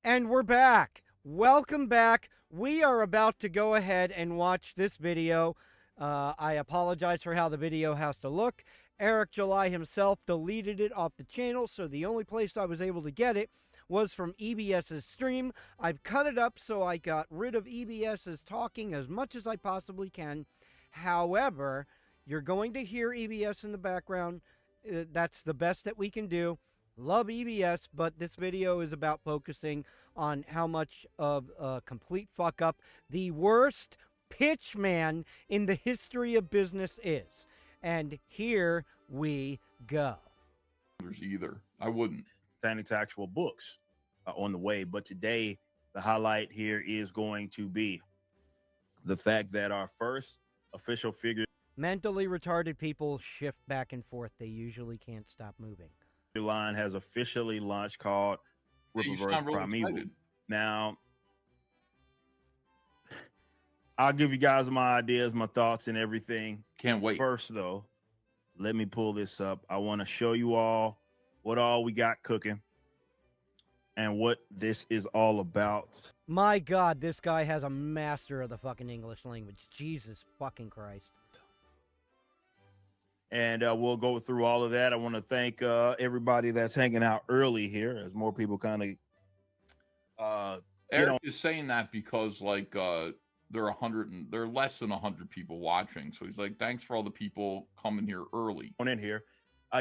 And we're back. Welcome back. We are about to go ahead and watch this video. I apologize for how the video has to look. Eric July himself deleted it off the channel, so the only place I was able to get it was from EBS's stream. I've cut it up so I got rid of EBS's talking as much as I possibly can. However, you're going to hear EBS in the background. That's the best that we can do. Love EBS, but this video is about focusing on how much of a complete fuck up the worst pitchman in the history of business is. And here we go. Either. I wouldn't. Standing to actual books on the way. But today, the highlight here is going to be the fact that our first official figure Mentally retarded people shift back and forth. They usually can't stop moving. line has officially launched called Rippaverse Primeval. Now, I'll give you guys my ideas, my thoughts, and everything. Can't wait. First, though, let me pull this up. I want to show you all what all we got cooking and what this is all about. My God, this guy has a master of the fucking English language. Jesus fucking Christ. And we'll go through all of that. I want to thank everybody that's hanging out early here as more people kind of Eric is saying that because like there are less than 100 people watching. So he's like, thanks for all the people coming here early. in here.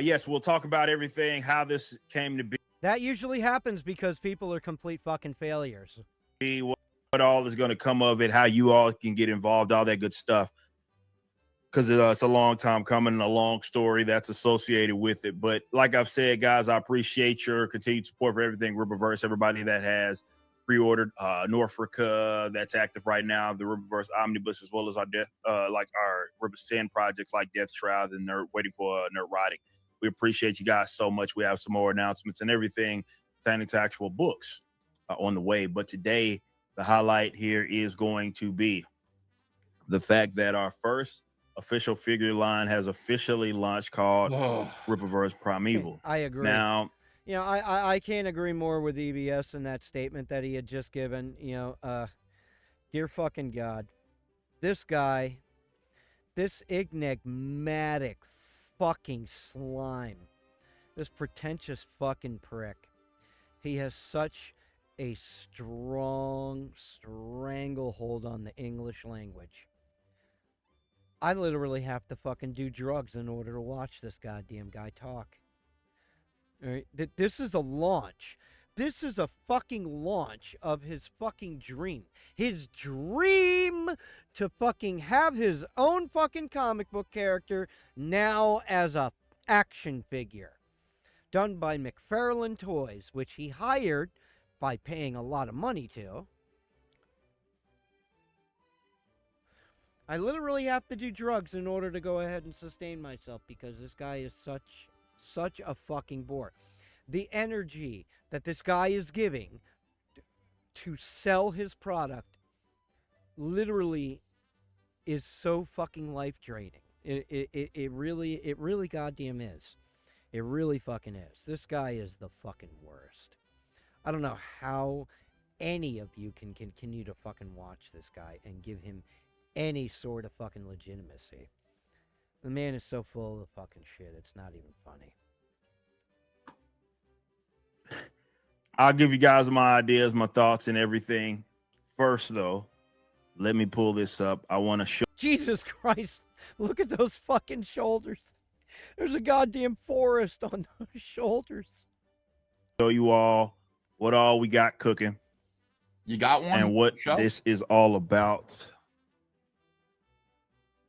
Yes, we'll talk about everything, how this came to be. That usually happens because people are complete fucking failures. What all is going to come of it, how you all can get involved, all that good stuff. Because it's a long time coming and a long story that's associated with it. But like I've said, guys, I appreciate your continued support for everything Rippaverse, everybody that has pre-ordered Norfolk that's active right now, the Rippaverse Omnibus, as well as our our Rippaverse 10 projects like Death Shroud and Nerd Waiting for Nerd. We appreciate you guys so much. We have some more announcements and everything pertaining to actual books on the way. But today, the highlight here is going to be the fact that our first official figure line has officially launched called Rippaverse Primeval. I agree. Now, you know, I can't agree more with EBS in that statement that he had just given. You know, dear fucking God, this guy, this enigmatic fucking slime, this pretentious fucking prick, he has such a strong stranglehold on the English language. I literally have to fucking do drugs in order to watch this goddamn guy talk. All right? This is a launch. This is a fucking launch of his fucking dream. His dream to fucking have his own fucking comic book character now as a action figure. Done by McFarlane Toys, which he hired by paying a lot of money to. I literally have to do drugs in order to go ahead and sustain myself because this guy is such a fucking bore. The energy that this guy is giving to sell his product literally is so fucking life-draining. It really goddamn is. It really fucking is. This guy is the fucking worst. I don't know how any of you can continue to fucking watch this guy and give him any sort of fucking legitimacy. The man is so full of fucking shit, it's not even funny. I'll give you guys my ideas, my thoughts, and everything. First, though, let me pull this up. I want to show. Jesus Christ, look at those fucking shoulders. There's a goddamn forest on those shoulders. Show you all what all we got cooking. You got one? And what this is all about.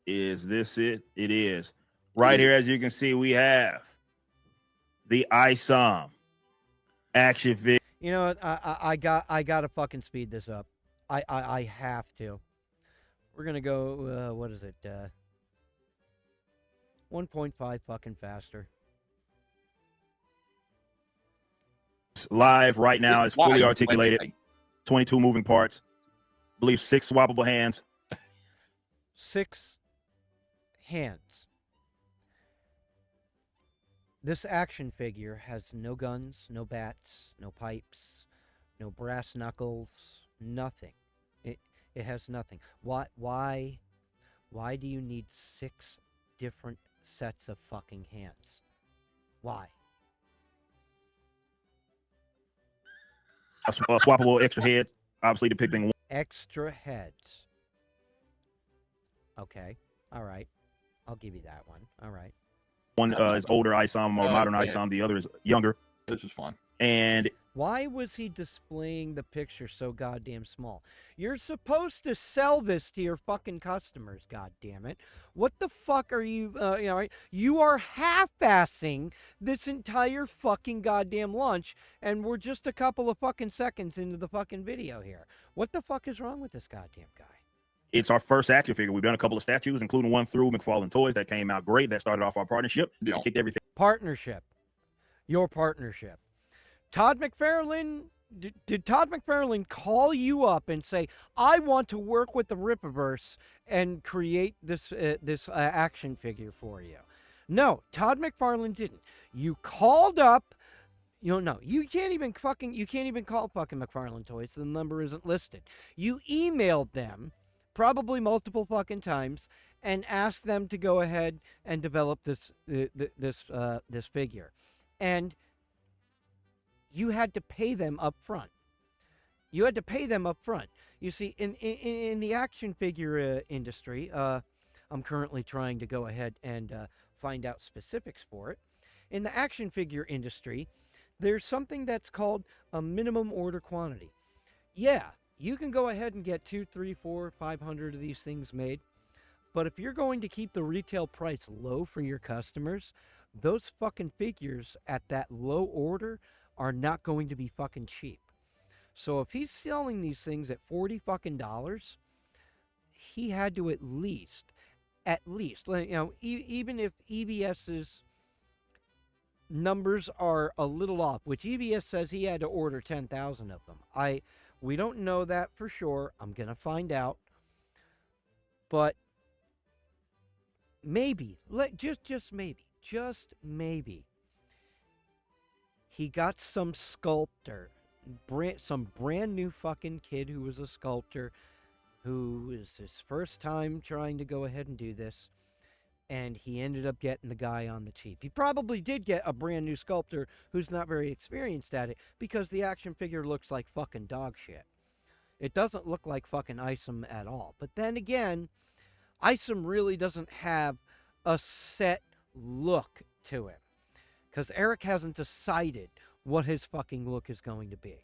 Is this it? It is. Right here, as you can see, we have the ISOM action figure. You know what? I gotta fucking speed this up. I have to. We're gonna go. What is it? 1.5 fucking faster. Live right now. It's fully articulated. 22 moving parts. I believe 6 swappable hands. 6 hands. This action figure has no guns, no bats, no pipes, no brass knuckles, nothing. It has nothing. Why do you need 6 different sets of fucking hands? Why? Swappable extra heads, obviously depicting Extra heads. Okay. All right. I'll give you that one. All right. one is older ISOM or modern yeah. ISOM, the other is younger. This is fun. And Why was he displaying the picture so goddamn small? You're supposed to sell this to your fucking customers, goddammit. What the fuck are you, you are half-assing this entire fucking goddamn launch, and we're just a couple of fucking seconds into the fucking video here. What the fuck is wrong with this goddamn guy? it's our first action figure. We've done a couple of statues, including one through McFarlane Toys that came out great. That started off our partnership. Yeah. Kicked everything. Partnership. Your partnership. Todd McFarlane, did Todd McFarlane call you up and say, I want to work with the Rippaverse and create this action figure for you? No, Todd McFarlane didn't. You called up, no, you can't even call fucking McFarlane Toys. The number isn't listed. You emailed them, probably multiple fucking times, and asked them to go ahead and develop this figure. And you had to pay them up front. You see, in the action figure industry, I'm currently trying to go ahead and find out specifics for it. In the action figure industry, there's something that's called a minimum order quantity. Yeah, you can go ahead and get 2, 3, 4, 500 of these things made. But if you're going to keep the retail price low for your customers, those fucking figures at that low order are not going to be fucking cheap. So if he's selling these things at $40 fucking dollars, he had to at least, even if EVS's numbers are a little off, which EVS says he had to order 10,000 of them. We don't know that for sure. I'm gonna find out, but maybe, just maybe, he got some sculptor, some brand new fucking kid who was a sculptor, who is his first time trying to go ahead and do this, and he ended up getting the guy on the cheap. He probably did get a brand new sculptor who's not very experienced at it, because the action figure looks like fucking dog shit. It doesn't look like fucking ISOM at all. But then again, ISOM really doesn't have a set look to him, because Eric hasn't decided what his fucking look is going to be.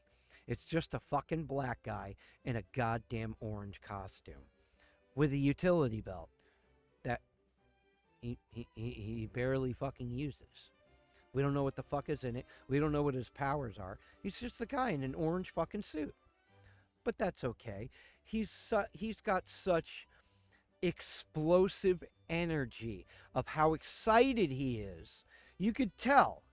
It's just a fucking black guy in a goddamn orange costume with a utility belt that he barely fucking uses. We don't know what the fuck is in it. We don't know what his powers are. He's just a guy in an orange fucking suit. But that's okay. He's got such explosive energy of how excited he is. You could tell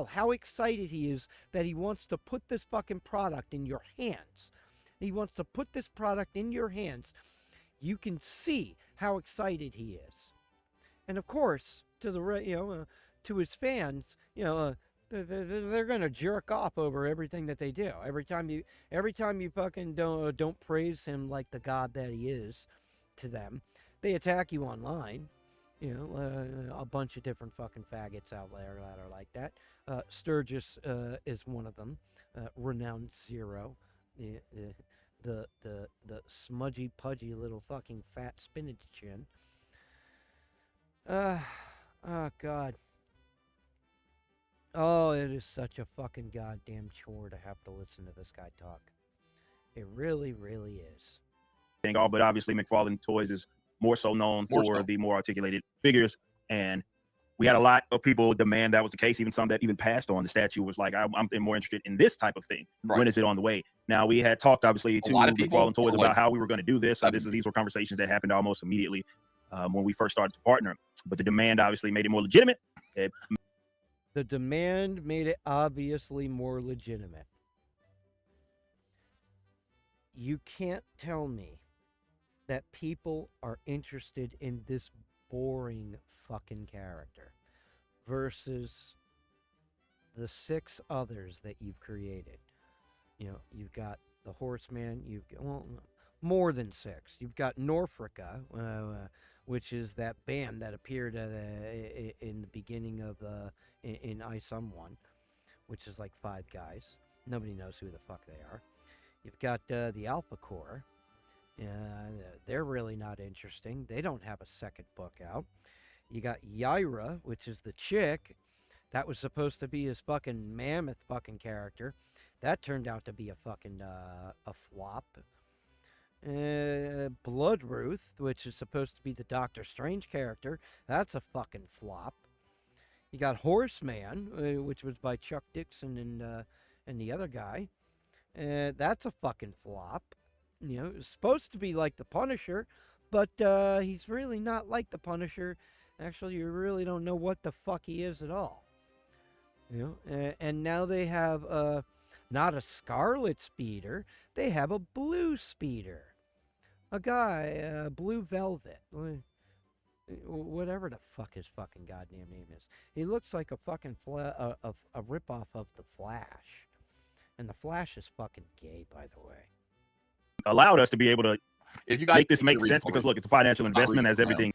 how excited he is that he wants to put this fucking product in your hands. He wants to put this product in your hands. You can see how excited he is. And of course, to his fans, they're gonna jerk off over everything that they do. Every time you fucking don't praise him like the god that he is to them, they attack you online. A bunch of different fucking faggots out there that are like that. Sturgis is one of them. Renowned Zero, the smudgy pudgy little fucking fat spinach chin. Oh God. Oh, it is such a fucking goddamn chore to have to listen to this guy talk. It really, really is. But obviously McFarlane Toys is more so known for the more articulated figures, and we had a lot of people demand that was the case. Even some that even passed on the statue was like, I'm more interested in this type of thing. Right. When is it on the way? Now, we had talked obviously to McFarlane Toys about how we were going to do this. These were conversations that happened almost immediately when we first started to partner, but the demand obviously made it more legitimate. The demand made it obviously more legitimate. You can't tell me that people are interested in this boring fucking character versus the 6 others that you've created. you've got the Horseman. You've got, well, more than 6. You've got Norfolka, which is that band that appeared in the beginning of in ISOM 1, which is like 5 guys. Nobody knows who the fuck they are. You've got the Alpha Corps. They're really not interesting. They don't have a second book out. You got Yaira, which is the chick. That was supposed to be his fucking mammoth fucking character. That turned out to be a fucking a flop. Blood Ruth, which is supposed to be the Doctor Strange character. That's a fucking flop. You got Horseman, which was by Chuck Dixon and the other guy. That's a fucking flop. It's supposed to be like the Punisher, but he's really not like the Punisher. Actually, you really don't know what the fuck he is at all. And now they have not a Scarlet Speeder, they have a Blue Speeder. A guy, Blue Velvet, whatever the fuck his fucking goddamn name is. He looks like a fucking a ripoff of the Flash, and the Flash is fucking gay, by the way. Allowed us to be able to If you guys make this make sense, because look, it's a financial investment as everything.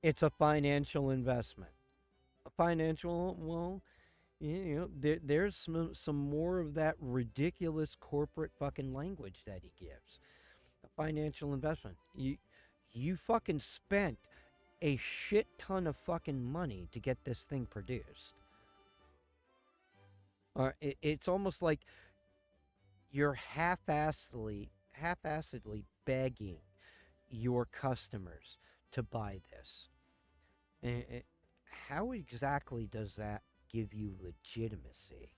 It's a financial investment. A financial, well, there's some more of that ridiculous corporate fucking language that he gives. A financial investment. You fucking spent a shit ton of fucking money to get this thing produced. It's almost like you're half-assedly begging your customers to buy this. How exactly does that give you legitimacy?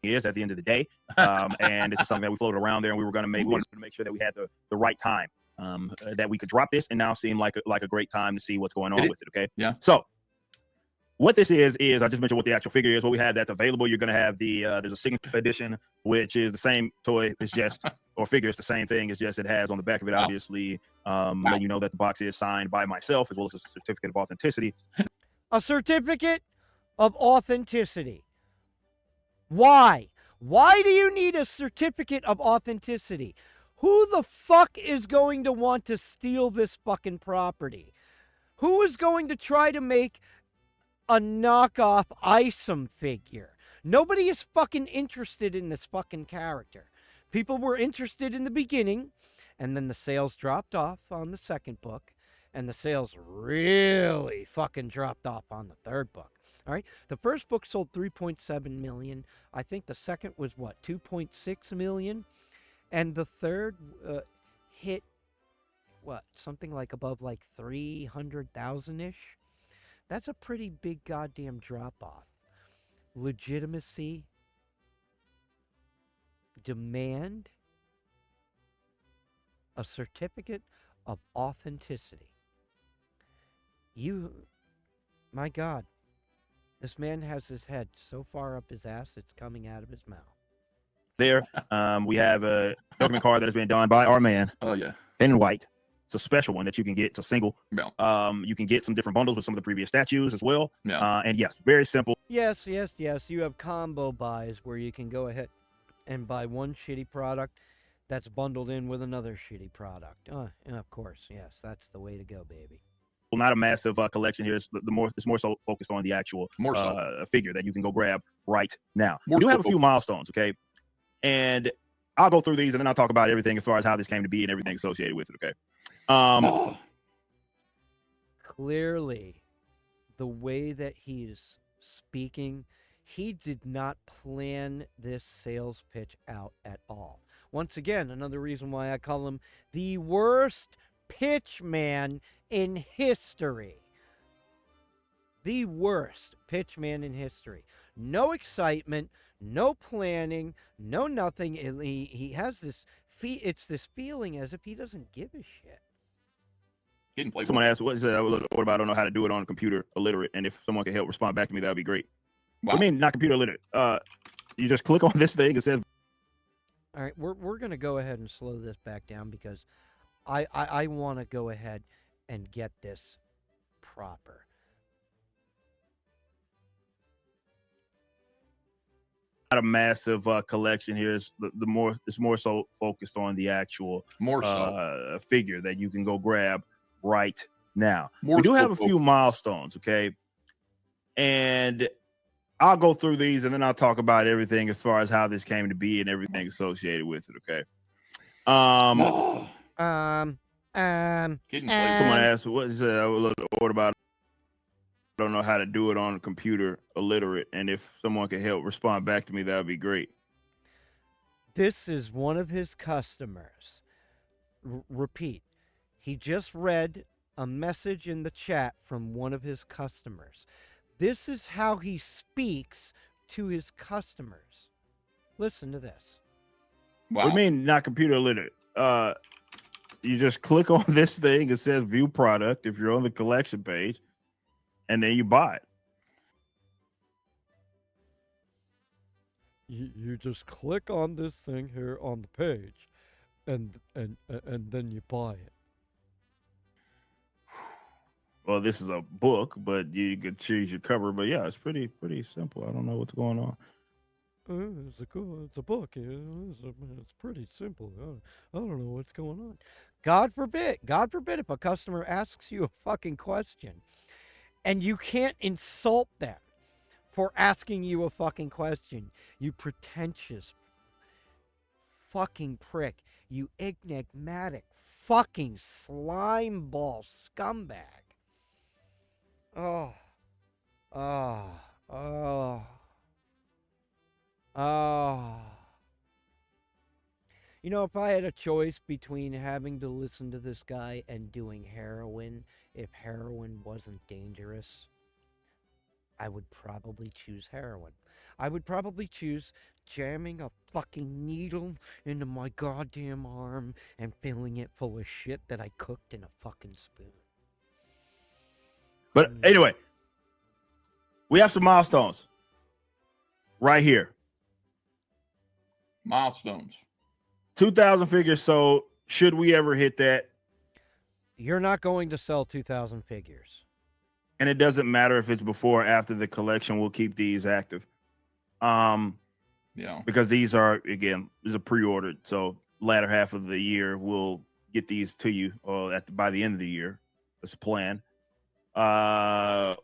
Is at the end of the day, and this is something that we floated around there, and we were going to wanted to make sure that we had the right time that we could drop this, and now seem like a great time to see what's going on with it. Okay, yeah. So what this is I just mentioned what the actual figure is. What we have that's available. You're going to have there's a signature edition, which is the same toy. It's just or figure. It's the same thing. It's just it has on the back of it, obviously, letting you know that the box is signed by myself, as well as a certificate of authenticity. A certificate of authenticity. Why? Why do you need a certificate of authenticity? Who the fuck is going to want to steal this fucking property? Who is going to try to make a knockoff ISOM figure? Nobody is fucking interested in this fucking character. People were interested in the beginning, and then the sales dropped off on the second book, and the sales really fucking dropped off on the third book. All right, the first book sold 3.7 million. I think the second was 2.6 million, and the third hit something like above 300,000 ish. That's a pretty big goddamn drop off. Legitimacy, demand a certificate of authenticity. My God. This man has his head so far up his ass, it's coming out of his mouth. There, we have a document card that has been done by our man. Oh, yeah. In white. It's a special one that you can get. It's a single. Yeah. You can get some different bundles with some of the previous statues as well. Yeah. And yes, very simple. Yes. You have combo buys where you can go ahead and buy one shitty product that's bundled in with another shitty product. And of course, yes, that's the way to go, baby. Well, not a massive collection here. It's more so focused on the actual figure that you can go grab right now. We do have a few milestones, okay? And I'll go through these and then I'll talk about everything as far as how this came to be and everything associated with it, okay? Clearly, the way that he's speaking, he did not plan this sales pitch out at all. Once again, another reason why I call him the worst pitchman in history. The worst pitchman in history. No excitement, no planning, no nothing. He has this it's this feeling as if he doesn't give a shit. Someone asked, what about I don't know how to do it on a computer illiterate, and if someone can help respond back to me, that would be great. Wow. I mean, not computer illiterate. You just click on this thing, it says. All right, we're going to go ahead and slow this back down because I want to go ahead and get this proper. a massive collection here. It's it's more so focused on the actual figure that you can go grab right now. We do have a few milestones, okay? And I'll go through these and then I'll talk about everything as far as how this came to be and everything associated with it, okay? Someone asked, what is it? What about I don't know how to do it on a computer, illiterate, and if someone can help respond back to me, that would be great. This is one of his customers. Repeat, he just read a message in the chat from one of his customers. This is how he speaks to his customers. Listen to this. Wow. What do you mean not computer illiterate? You just click on this thing. It says view product if you're on the collection page. And then you buy it. You just click on this thing here on the page, and then you buy it. Well, this is a book, but you could choose your cover. But yeah, it's pretty simple. I don't know what's going on. It's a book. It's pretty simple. I don't know what's going on. God forbid if a customer asks you a fucking question. And you can't insult them for asking you a fucking question. You pretentious fucking prick. You enigmatic fucking slime ball scumbag. Oh. You know, if I had a choice between having to listen to this guy and doing heroin, if heroin wasn't dangerous, I would probably choose heroin. I would probably choose jamming a fucking needle into my goddamn arm and filling it full of shit that I cooked in a fucking spoon. But anyway, we have some milestones right here. Milestones. 2,000 figures sold. Should we ever hit that? You're not going to sell 2,000 figures. And it doesn't matter if it's before or after the collection. We'll keep these active. Yeah. Because these are, again, these are pre-ordered. So latter half of the year, we'll get these to you by the end of the year. That's the plan.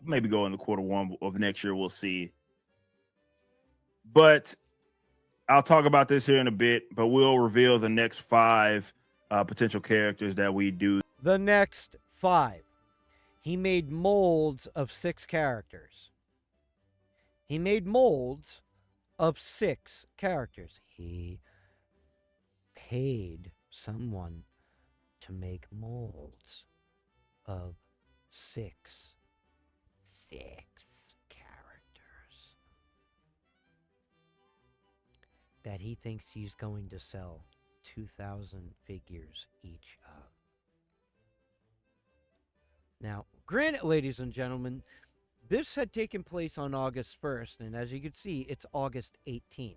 Maybe go in the Q1 of next year. We'll see. But I'll talk about this here in a bit, but we'll reveal the next 5 potential characters that we do. The next 5. He made molds of 6 characters. He made molds of 6 characters. He paid someone to make molds of 6 characters that he thinks he's going to sell 2,000 figures each of. Now, granted, ladies and gentlemen, this had taken place on August 1st, and as you can see, it's August 18th.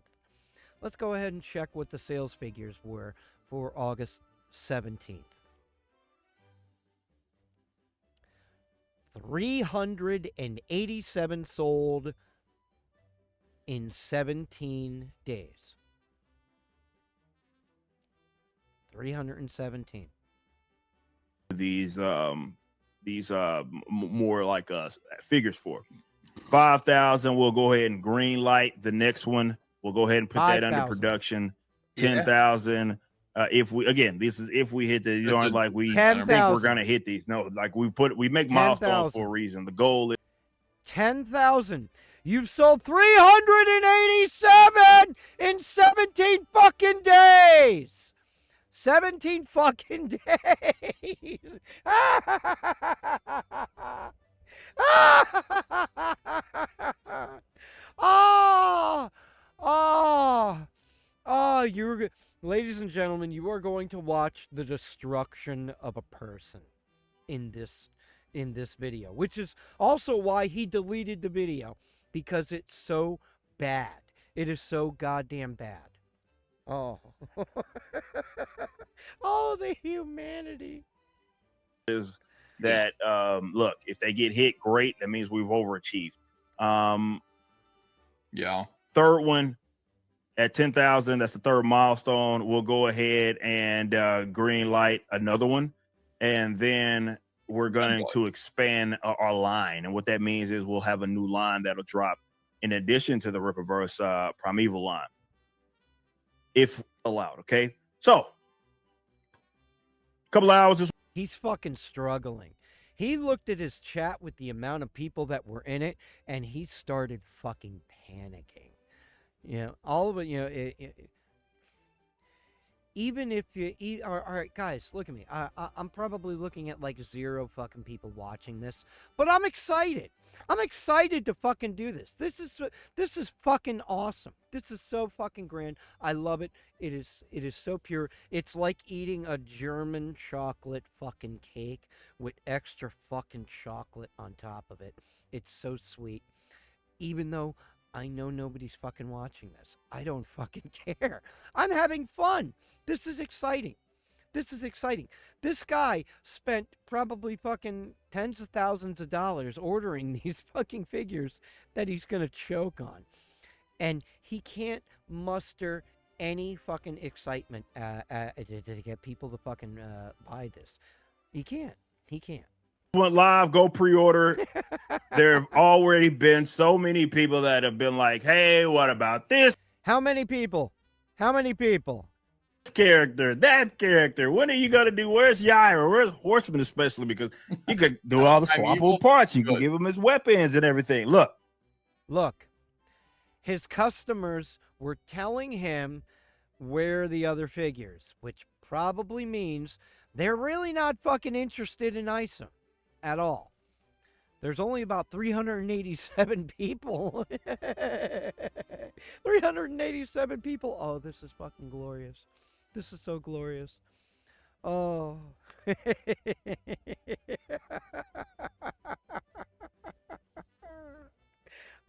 Let's go ahead and check what the sales figures were for August 17th. 387 sold in 17 days. 317. These more like figures for 5,000. We'll go ahead and green light the next one. We'll go ahead and put 5, that under production. 10,000. If we hit the, you don't like we 10, think we're gonna hit these. No, like we make 10, milestones 000. For a reason. The goal is 10,000. You've sold 387 in 17 fucking days. 17 fucking days. You're, ladies and gentlemen, you are going to watch the destruction of a person in this video, which is also why he deleted the video, because it's so bad. It is so goddamn bad. Oh. Oh, the humanity. Is that look, if they get hit, great. That means we've overachieved. Yeah. Third one, At 10,000, that's the third milestone. We'll go ahead and green light another one, and then we're going to expand our line. And what that means is we'll have a new line that'll drop in addition to the Rippaverse Primeval line, if allowed. Okay, so a couple hours. He's fucking struggling. He looked at his chat with the amount of people that were in it, and he started fucking panicking. You know, all of it, you know, even if you eat, all right, guys, look at me. I'm probably looking at like 0 fucking people watching this, but I'm excited. I'm excited to fucking do this. This is fucking awesome. This is so fucking grand. I love it. It is so pure. It's like eating a German chocolate fucking cake with extra fucking chocolate on top of it. It's so sweet. Even though I know nobody's fucking watching this. I don't fucking care. I'm having fun. This is exciting. This is exciting. This guy spent probably fucking tens of thousands of dollars ordering these fucking figures that he's going to choke on. And he can't muster any fucking excitement to get people to fucking buy this. He can't. He can't. Went live, go pre-order. There have already been so many people that have been like, hey, what about this? How many people? How many people? This character, that character. When are you going to do? Where's Yaira? Where's Horseman, especially because you could do all the swappable parts. You can give him his weapons and everything. Look. His customers were telling him where the other figures, which probably means they're really not fucking interested in ISOM at all. There's only about 387 people. 387 people. Oh, this is fucking glorious. This is so glorious. Oh.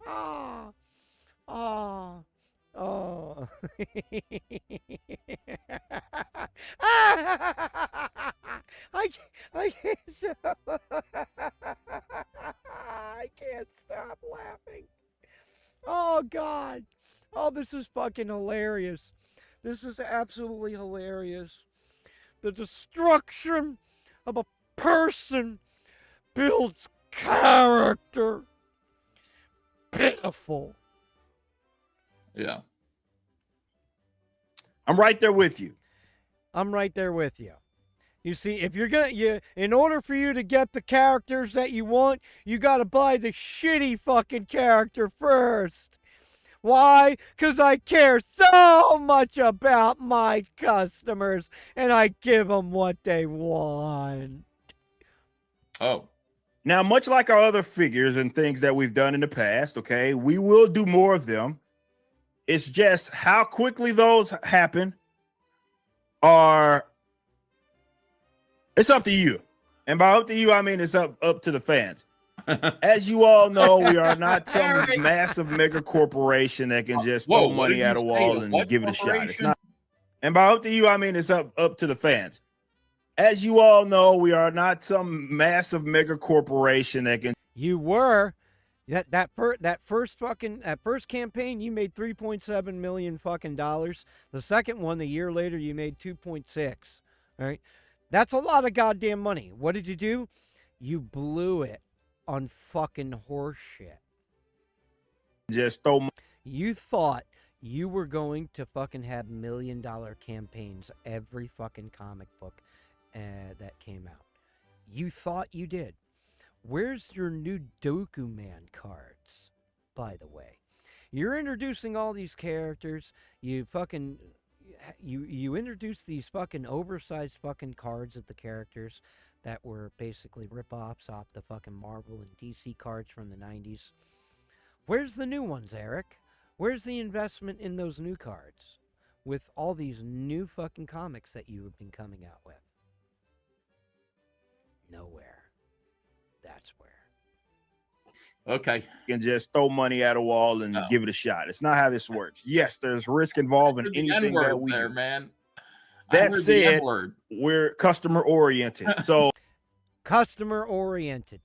Oh. Oh. Oh. I can't stop. I can't stop laughing. Oh, God. Oh, this is fucking hilarious. This is absolutely hilarious. The destruction of a person builds character. Pitiful. Yeah. I'm right there with you. I'm right there with you. You see, if you're gonna, in order for you to get the characters that you want, you gotta buy the shitty fucking character first. Why? Because I care so much about my customers, and I give them what they want. Oh. Now, much like our other figures and things that we've done in the past, okay, we will do more of them. It's just how quickly those happen it's up to you. And by up to you, I mean it's up to the fans. As you all know, we are not some massive mega corporation that can just throw money at a wall and give it a shot. It's not. And by up to you, I mean it's up to the fans. As you all know, we are not some massive mega corporation that can. You were. That first campaign, you made $3.7 million fucking dollars. The second one, a year later, you made 2.6. All right, that's a lot of goddamn money. What did you do? You blew it on fucking horse shit. Just throw. You thought you were going to fucking have $1 million campaigns every fucking comic book that came out. You thought you did. Where's your new Doku Man cards, by the way? You're introducing all these characters. You introduced these fucking oversized fucking cards of the characters that were basically rip-offs off the fucking Marvel and DC cards from the 90s. Where's the new ones, Eric? Where's the investment in those new cards with all these new fucking comics that you have been coming out with? Nowhere. That's where. Okay. You can just throw money at a wall and give it a shot. It's not how this works. Yes, there's risk involved in anything that we do. Man. That said, we're customer oriented. So customer oriented.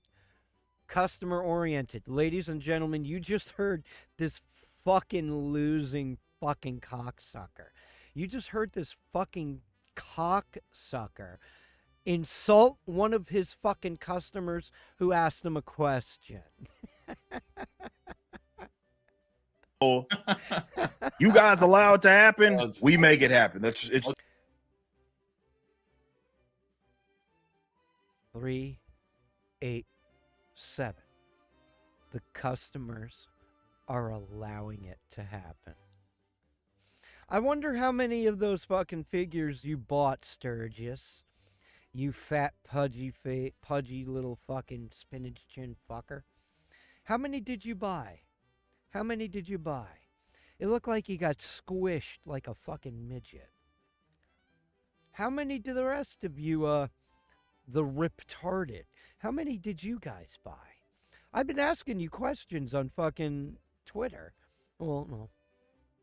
Ladies and gentlemen, you just heard this fucking losing fucking cocksucker. You just heard this fucking cocksucker insult one of his fucking customers who asked him a question. You guys allow it to happen, That's we funny. make it happen. It's 387. The customers are allowing it to happen. I wonder how many of those fucking figures you bought, Sturgis. You fat, pudgy little fucking spinach chin fucker. How many did you buy? How many did you buy? It looked like you got squished like a fucking midget. How many do the rest of you, the Riptarded, how many did you guys buy? I've been asking you questions on fucking Twitter. Well,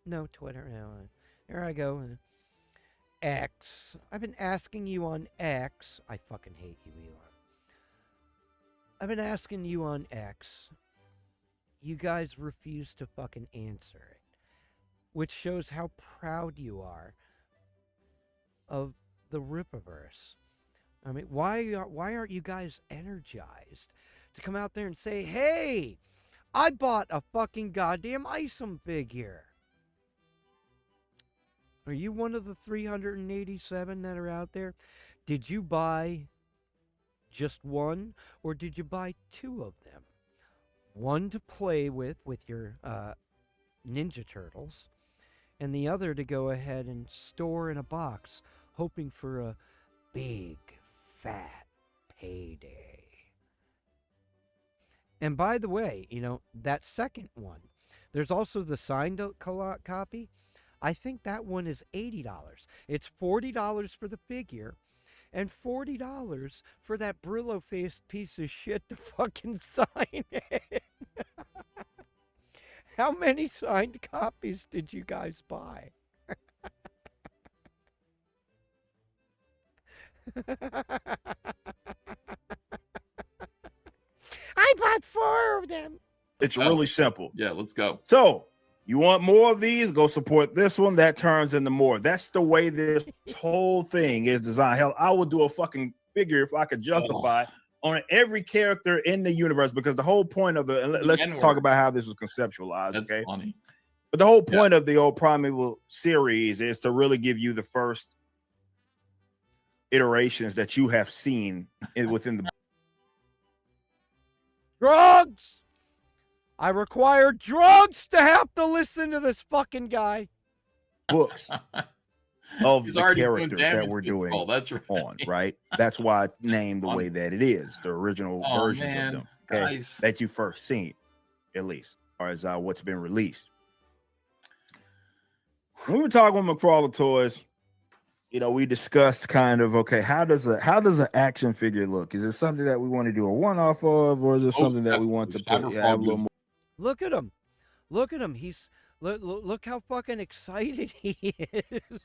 no Twitter. No, here I go. X. I've been asking you on X. I fucking hate you, Elon. I've been asking you on X. You guys refuse to fucking answer it, which shows how proud you are of the Rippaverse. I mean, why aren't you guys energized to come out there and say, hey, I bought a fucking goddamn ISOM figure? Are you one of the 387 that are out there? Did you buy just one, or did you buy two of them? One to play with your Ninja Turtles, and the other to go ahead and store in a box, hoping for a big, fat payday. And by the way, that second one, there's also the signed copy. I think that one is $80. It's $40 for the figure and $40 for that Brillo-faced piece of shit to fucking sign it. How many signed copies did you guys buy? I bought 4 of them. It's really simple. Yeah, let's go. So you want more of these? Go support this one. That turns into more. That's the way this whole thing is designed. Hell, I would do a fucking figure if I could justify on every character in the universe, because the whole point of let's talk about how this was conceptualized. That's okay, funny. But the whole point of the old Primeval series is to really give you the first iterations that you have seen within the drugs. I require drugs to have to listen to this fucking guy. books of He's the already doing characters that damage we're doing control. That's right. on, right? That's why it's named the way that it is, the original versions of them, okay? Guys. That you first seen, at least, or as what's been released. When we were talking with McFarlane Toys, we discussed kind of, okay, how does an action figure look? Is it something that we want to do a one-off of, or is it something that we want to put have a little more? Look at him. Look at him. He's look how fucking excited he is.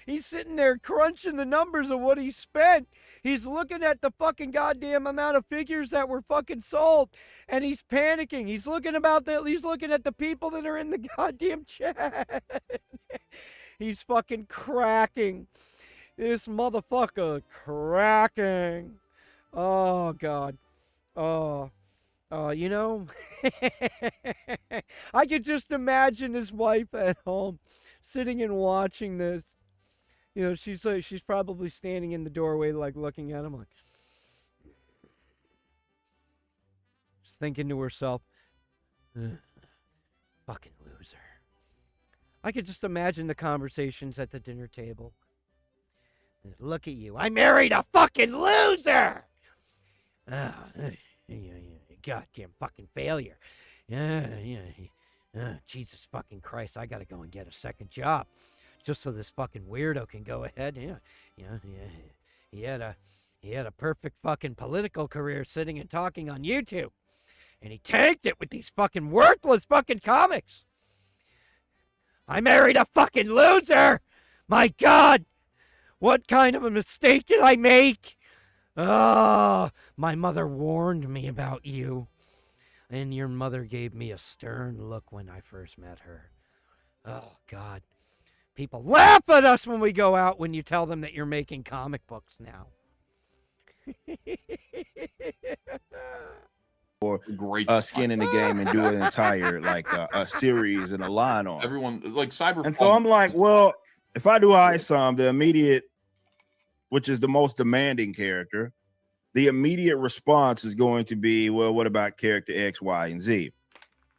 He's sitting there crunching the numbers of what he spent. He's looking at the fucking goddamn amount of figures that were fucking sold, and he's panicking. He's looking at the people that are in the goddamn chat. He's fucking cracking. This motherfucker cracking. Oh God. Oh. I could just imagine his wife at home sitting and watching this. She's probably standing in the doorway, like looking at him, like, just thinking to herself, fucking loser. I could just imagine the conversations at the dinner table. Look at you. I married a fucking loser. Goddamn fucking failure. Jesus fucking Christ, I gotta go and get a second job just so this fucking weirdo can go ahead. He had a perfect fucking political career sitting and talking on YouTube, and he tanked it with these fucking worthless fucking comics. I married a fucking loser. My God, what kind of a mistake did I make? Oh, my mother warned me about you. And your mother gave me a stern look when I first met her. Oh, God. People laugh at us when we go out when you tell them that you're making comic books now. Or Great skin in the game and do an entire like a series and a line on it. Everyone like Cyberpunk. And so I'm like, well, if I do ISOM, the immediate, which is the most demanding character, the immediate response is going to be, well, what about character X, Y, and Z?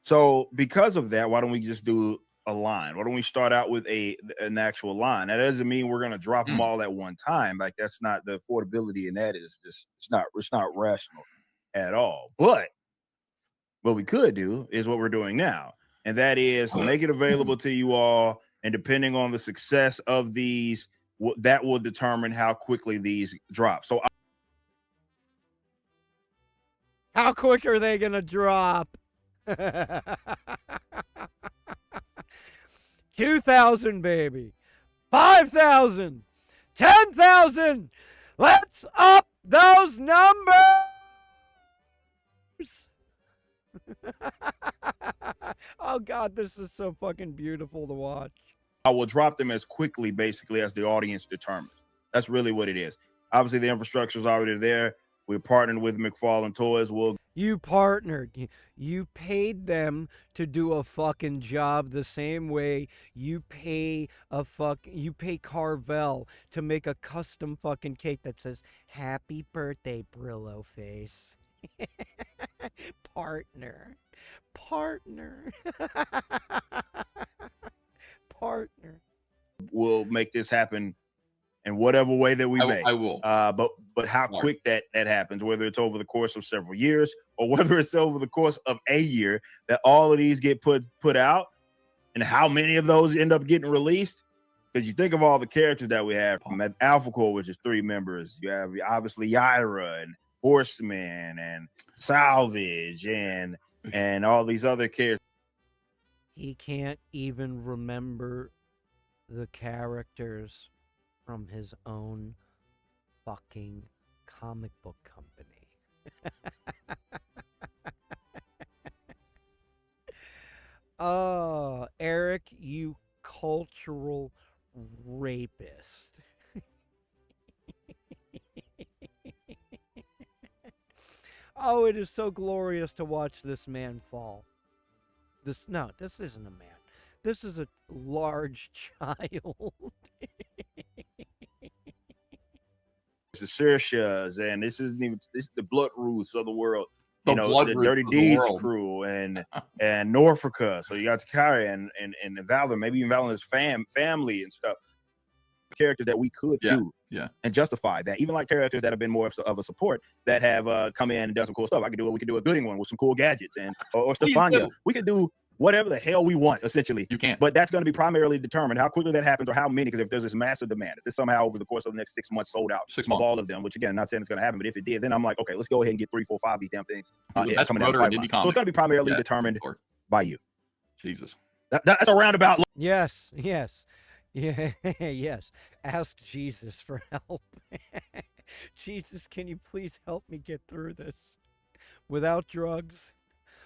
So because of that, why don't we just do a line? Why don't we start out with an actual line? That doesn't mean we're going to drop them all at one time. Like that's not the affordability, and that is just it's not rational at all. But what we could do is what we're doing now, and that is make it available to you all. And depending on the success of these, that will determine how quickly these drop. So how quick are they going to drop? 2,000, baby. 5,000. 10,000. Let's up those numbers. Oh, God, this is so fucking beautiful to watch. I will drop them as quickly, basically, as the audience determines. That's really what it is. Obviously, the infrastructure is already there. We're partnered with McFarlane Toys. You partnered. You paid them to do a fucking job the same way you pay Carvel to make a custom fucking cake that says "Happy Birthday, Brillo Face." Partner. We'll make this happen in whatever way that we may. I will. But how quick that happens, whether it's over the course of several years or whether it's over the course of a year, that all of these get put out, and how many of those end up getting released. Because you think of all the characters that we have from Alpha Core, which is 3 members. You have obviously Yaira and Horseman and Salvage and all these other characters. He can't even remember the characters from his own fucking comic book company. Oh, Eric, you cultural rapist. Oh, it is so glorious to watch this man fall. This isn't a man. This is a large child. The Sershas, and this is the Blood Roots of the world. The Dirty Deeds crew and Norfolka. So you got Takari and Valor, maybe even Valor's family and stuff. Characters that we could do and justify that. Even like characters that have been more of a support that have come in and done some cool stuff. We could do a Gooding one with some cool gadgets or Stefania. We could do whatever the hell we want, essentially. You can't. But that's going to be primarily determined how quickly that happens or how many, because if there's this massive demand, if it's somehow over the course of the next 6 months sold out of all of them, which again, not saying it's going to happen, but if it did, then I'm like, okay, let's go ahead and get 3, 4, 5 of these damn things. Coming down the pipeline. So it's going to be primarily determined by you. Jesus. That's a roundabout. Yes. Yeah, yes. Ask Jesus for help. Jesus, can you please help me get through this without drugs?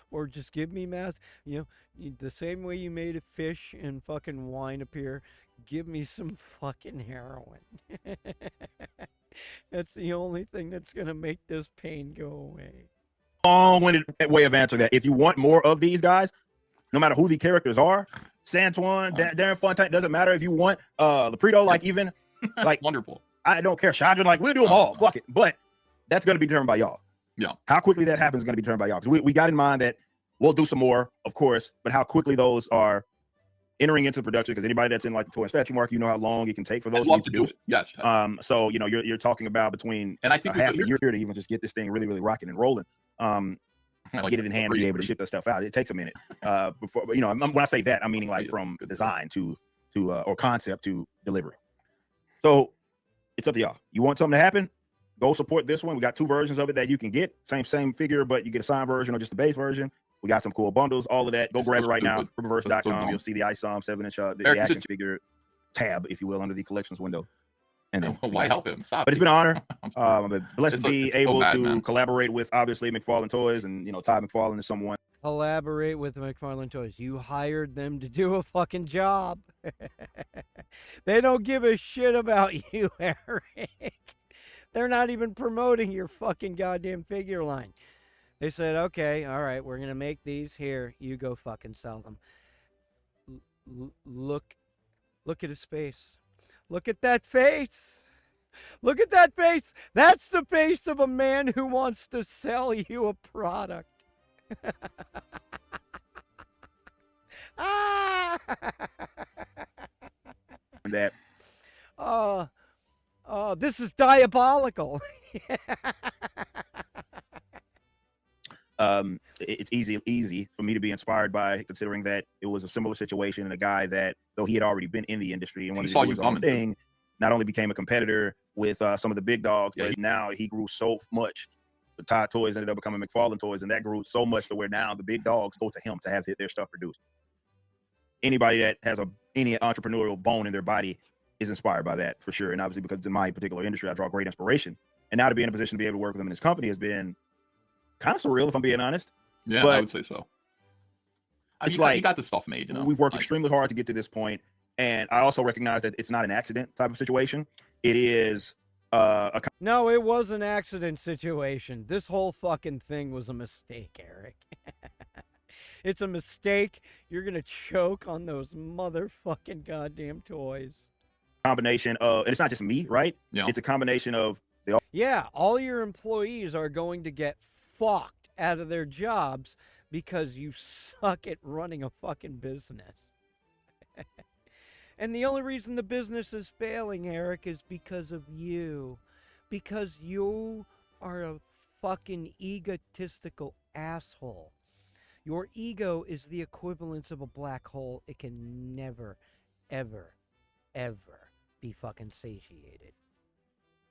Or just give me meth. The same way you made a fish and fucking wine appear, give me some fucking heroin. That's the only thing that's going to make this pain go away. Long-winded way of answering that. If you want more of these guys, no matter who the characters are, Santuan, Darren Fontaine, doesn't matter if you want Lepredo, wonderful. I don't care. Shadran, we'll do them all. Fuck it. But that's going to be determined by y'all. Yeah. How quickly that happens is going to be determined by y'all. Because we got in mind that we'll do some more, of course, but how quickly those are entering into production, because anybody that's in the toy and statue market, you know how long it can take for those to produce. Yes. So you're talking about between and I think half a year to even just get this thing really, really rocking and rolling. Get it in hand to be able to ship that stuff out. It takes a minute before. When I say that, I'm meaning from design to or concept to delivery. So it's up to y'all. You want something to happen? Go support this one. We got 2 versions of it that you can get. Same figure, but you get a signed version or just the base version. We got some cool bundles, all of that. Go grab it right now. Rippaverse.com. You'll see the ISOM 7-inch the action figure tab, if you will, under the collections window. And then Why help him? Stop. But it's been an honor. I'm sorry. I'm blessed to be It's so able bad, to man. collaborate with obviously McFarlane Toys, and Todd McFarlane is someone. Collaborate with McFarlane Toys. You hired them to do a fucking job. They don't give a shit about you, Eric. They're not even promoting your fucking goddamn figure line. They said, okay, all right, we're going to make these. Here, you go fucking sell them. Look at his face. Look at that face. Look at that face. That's the face of a man who wants to sell you a product. Ah! That This is diabolical. It's easy for me to be inspired by, considering that it was a similar situation, and a guy that, though he had already been in the industry and wanted to do his own thing, not only became a competitor with some of the big dogs, but now he grew so much. The Todd Toys ended up becoming McFarlane Toys, and that grew so much to where now the big dogs go to him to have their stuff produced. Anybody that has any entrepreneurial bone in their body is inspired by that, for sure. And obviously, because in my particular industry, I draw great inspiration. And now to be in a position to be able to work with him in his company has been kind of surreal, if I'm being honest. Yeah, but I would say so. It's you got the stuff made. We've worked extremely hard to get to this point, and I also recognize that it's not an accident type of situation. It is no, it was an accident situation. This whole fucking thing was a mistake, Eric. It's a mistake. You're gonna choke on those motherfucking goddamn toys. Combination of, and it's not just me, right? Yeah. It's a combination of all your employees are going to get fucked out of their jobs because you suck at running a fucking business. And the only reason the business is failing, Eric, is because of you. Because you are a fucking egotistical asshole. Your ego is the equivalence of a black hole. It can never, ever, ever be fucking satiated.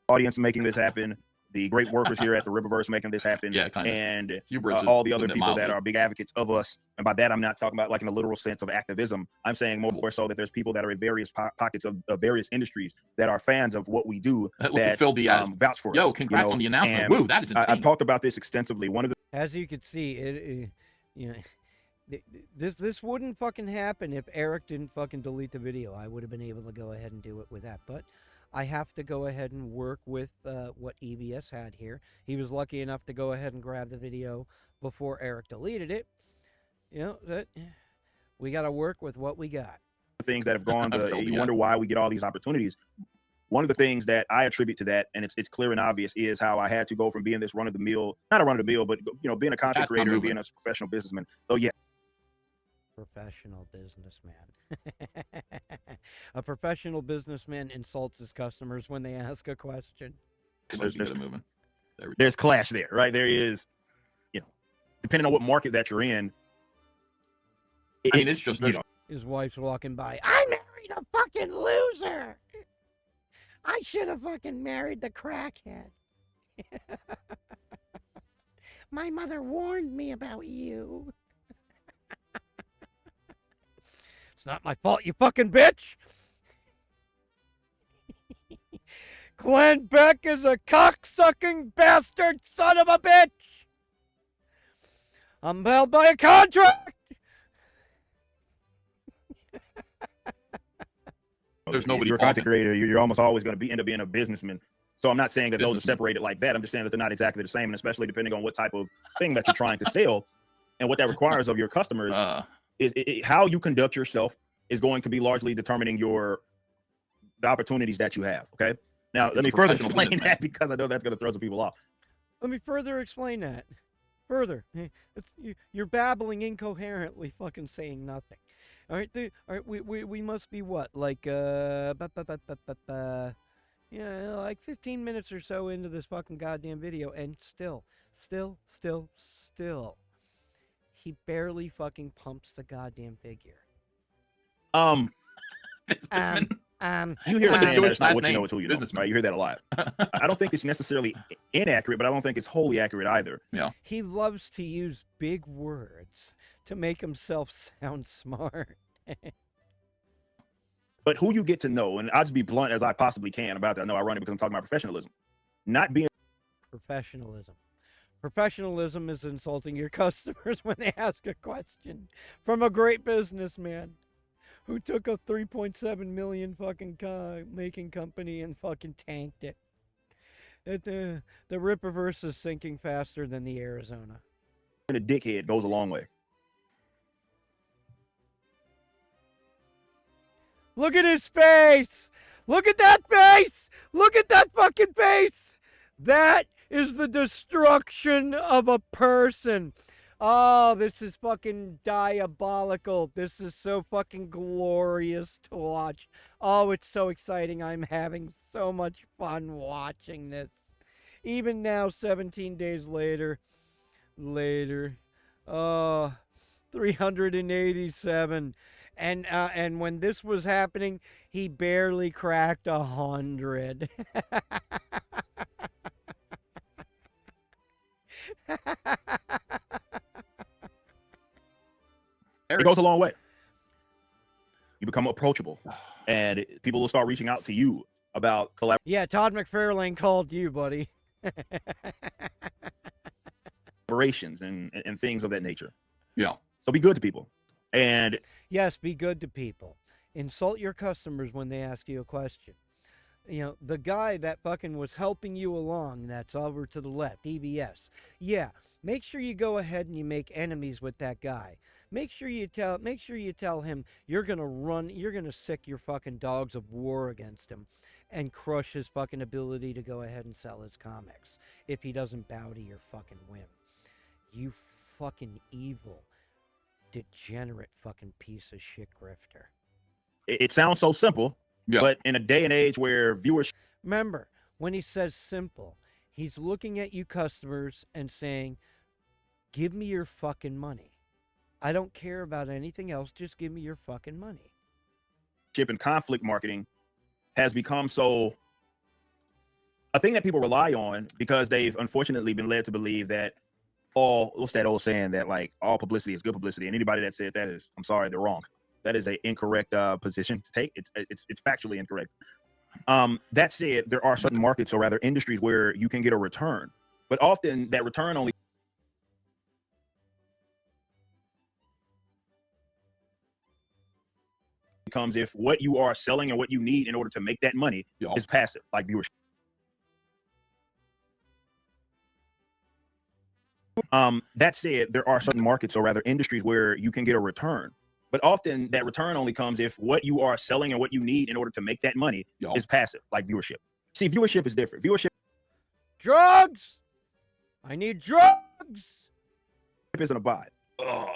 Audience making this happen, the great workers here at the Rippaverse making this happen, and all the other people that are big advocates of us. And by that, I'm not talking about like in a literal sense of activism. I'm saying more so that there's people that are in various pockets of various industries that are fans of what we do that vouch for us. Yo, congrats on the announcement. Woo, that is insane. I've talked about this extensively. As you could see, this wouldn't fucking happen if Eric didn't fucking delete the video. I would have been able to go ahead and do it with that, but I have to go ahead and work with what EBS had here. He was lucky enough to go ahead and grab the video before Eric deleted it. We got to work with what we got. Things that have gone, you wonder why we get all these opportunities. One of the things that I attribute to that, and it's clear and obvious, is how I had to go from being this run-of-the-mill, not a run-of-the-mill, but being a content creator, being a professional businessman. So yeah. Professional businessman. A professional businessman insults his customers when they ask a question. There's clash there, right? There is, depending on what market that you're in. It's just his wife's walking by. I married a fucking loser. I should have fucking married the crackhead. My mother warned me about you. It's not my fault, you fucking bitch. Glenn Beck is a cocksucking bastard son of a bitch. I'm held by a contract. There's nobody. If you're a content creator, you're almost always going to end up being a businessman. So I'm not saying that those are separated like that. I'm just saying that they're not exactly the same, and especially depending on what type of thing that you're trying to sell and what that requires of your customers. How you conduct yourself is going to be largely determining the opportunities that you have. Okay. Now, let me further explain that, because I know that's going to throw some people off. Let me further explain that. Further, you're babbling incoherently, fucking saying nothing. All right, we must be what, like like 15 minutes or so into this fucking goddamn video, and still, he barely fucking pumps the goddamn figure. Businessman. You hear saying that's not what you know, it's who you know, right? You hear that a lot. I don't think it's necessarily inaccurate, but I don't think it's wholly accurate either. Yeah. He loves to use big words to make himself sound smart. But who you get to know, and I'll just be blunt as I possibly can about that. I know I run it because I'm talking about professionalism. Not being Professionalism. Professionalism is insulting your customers when they ask a question from a great businessman who took a 3.7 million fucking making company and fucking tanked it. The Rippaverse is sinking faster than the Arizona. a dickhead goes a long way. Look at his face! Look at that face! Look at that fucking face! That is the destruction of a person. Oh, this is fucking diabolical. This is so fucking glorious to watch. Oh, it's so exciting. I'm having so much fun watching this. Even now, 17 days later. Oh, 387. And when this was happening, he barely cracked 100. It goes a long way. You become approachable, and people will start reaching out to you about Yeah, Todd McFarlane called you, buddy. collaborations and things of that nature. Yeah. So be good to people. And yes, be good to people. Insult your customers when they ask you a question. You know, the guy that fucking was helping you along, that's over to the left, EBS. Yeah, make sure you go ahead and you make enemies with that guy. Make sure you tell him you're gonna sick your fucking dogs of war against him and crush his fucking ability to go ahead and sell his comics if he doesn't bow to your fucking whim. You fucking evil, degenerate fucking piece of shit grifter. it sounds so simple, Yeah. but in a day and age where viewers Remember, when he says simple, he's looking at you customers and saying, give me your fucking money. I don't care about anything else. Just give me your fucking money. and conflict marketing has become so a thing that people rely on because they've unfortunately been led to believe that what's that old saying that like all publicity is good publicity, and anybody that said that is, I'm sorry, they're wrong. That is an incorrect position to take. It's factually incorrect. That said, there are certain markets or rather industries where you can get a return, but often that return only comes if what you are selling and what you need in order to make that money is passive, like viewership. That said, there are certain markets or rather industries where you can get a return, but often that return only comes if what you are selling and what you need in order to make that money is passive, like viewership. See, viewership is different. Viewership Drugs! I need drugs! isn't a buy.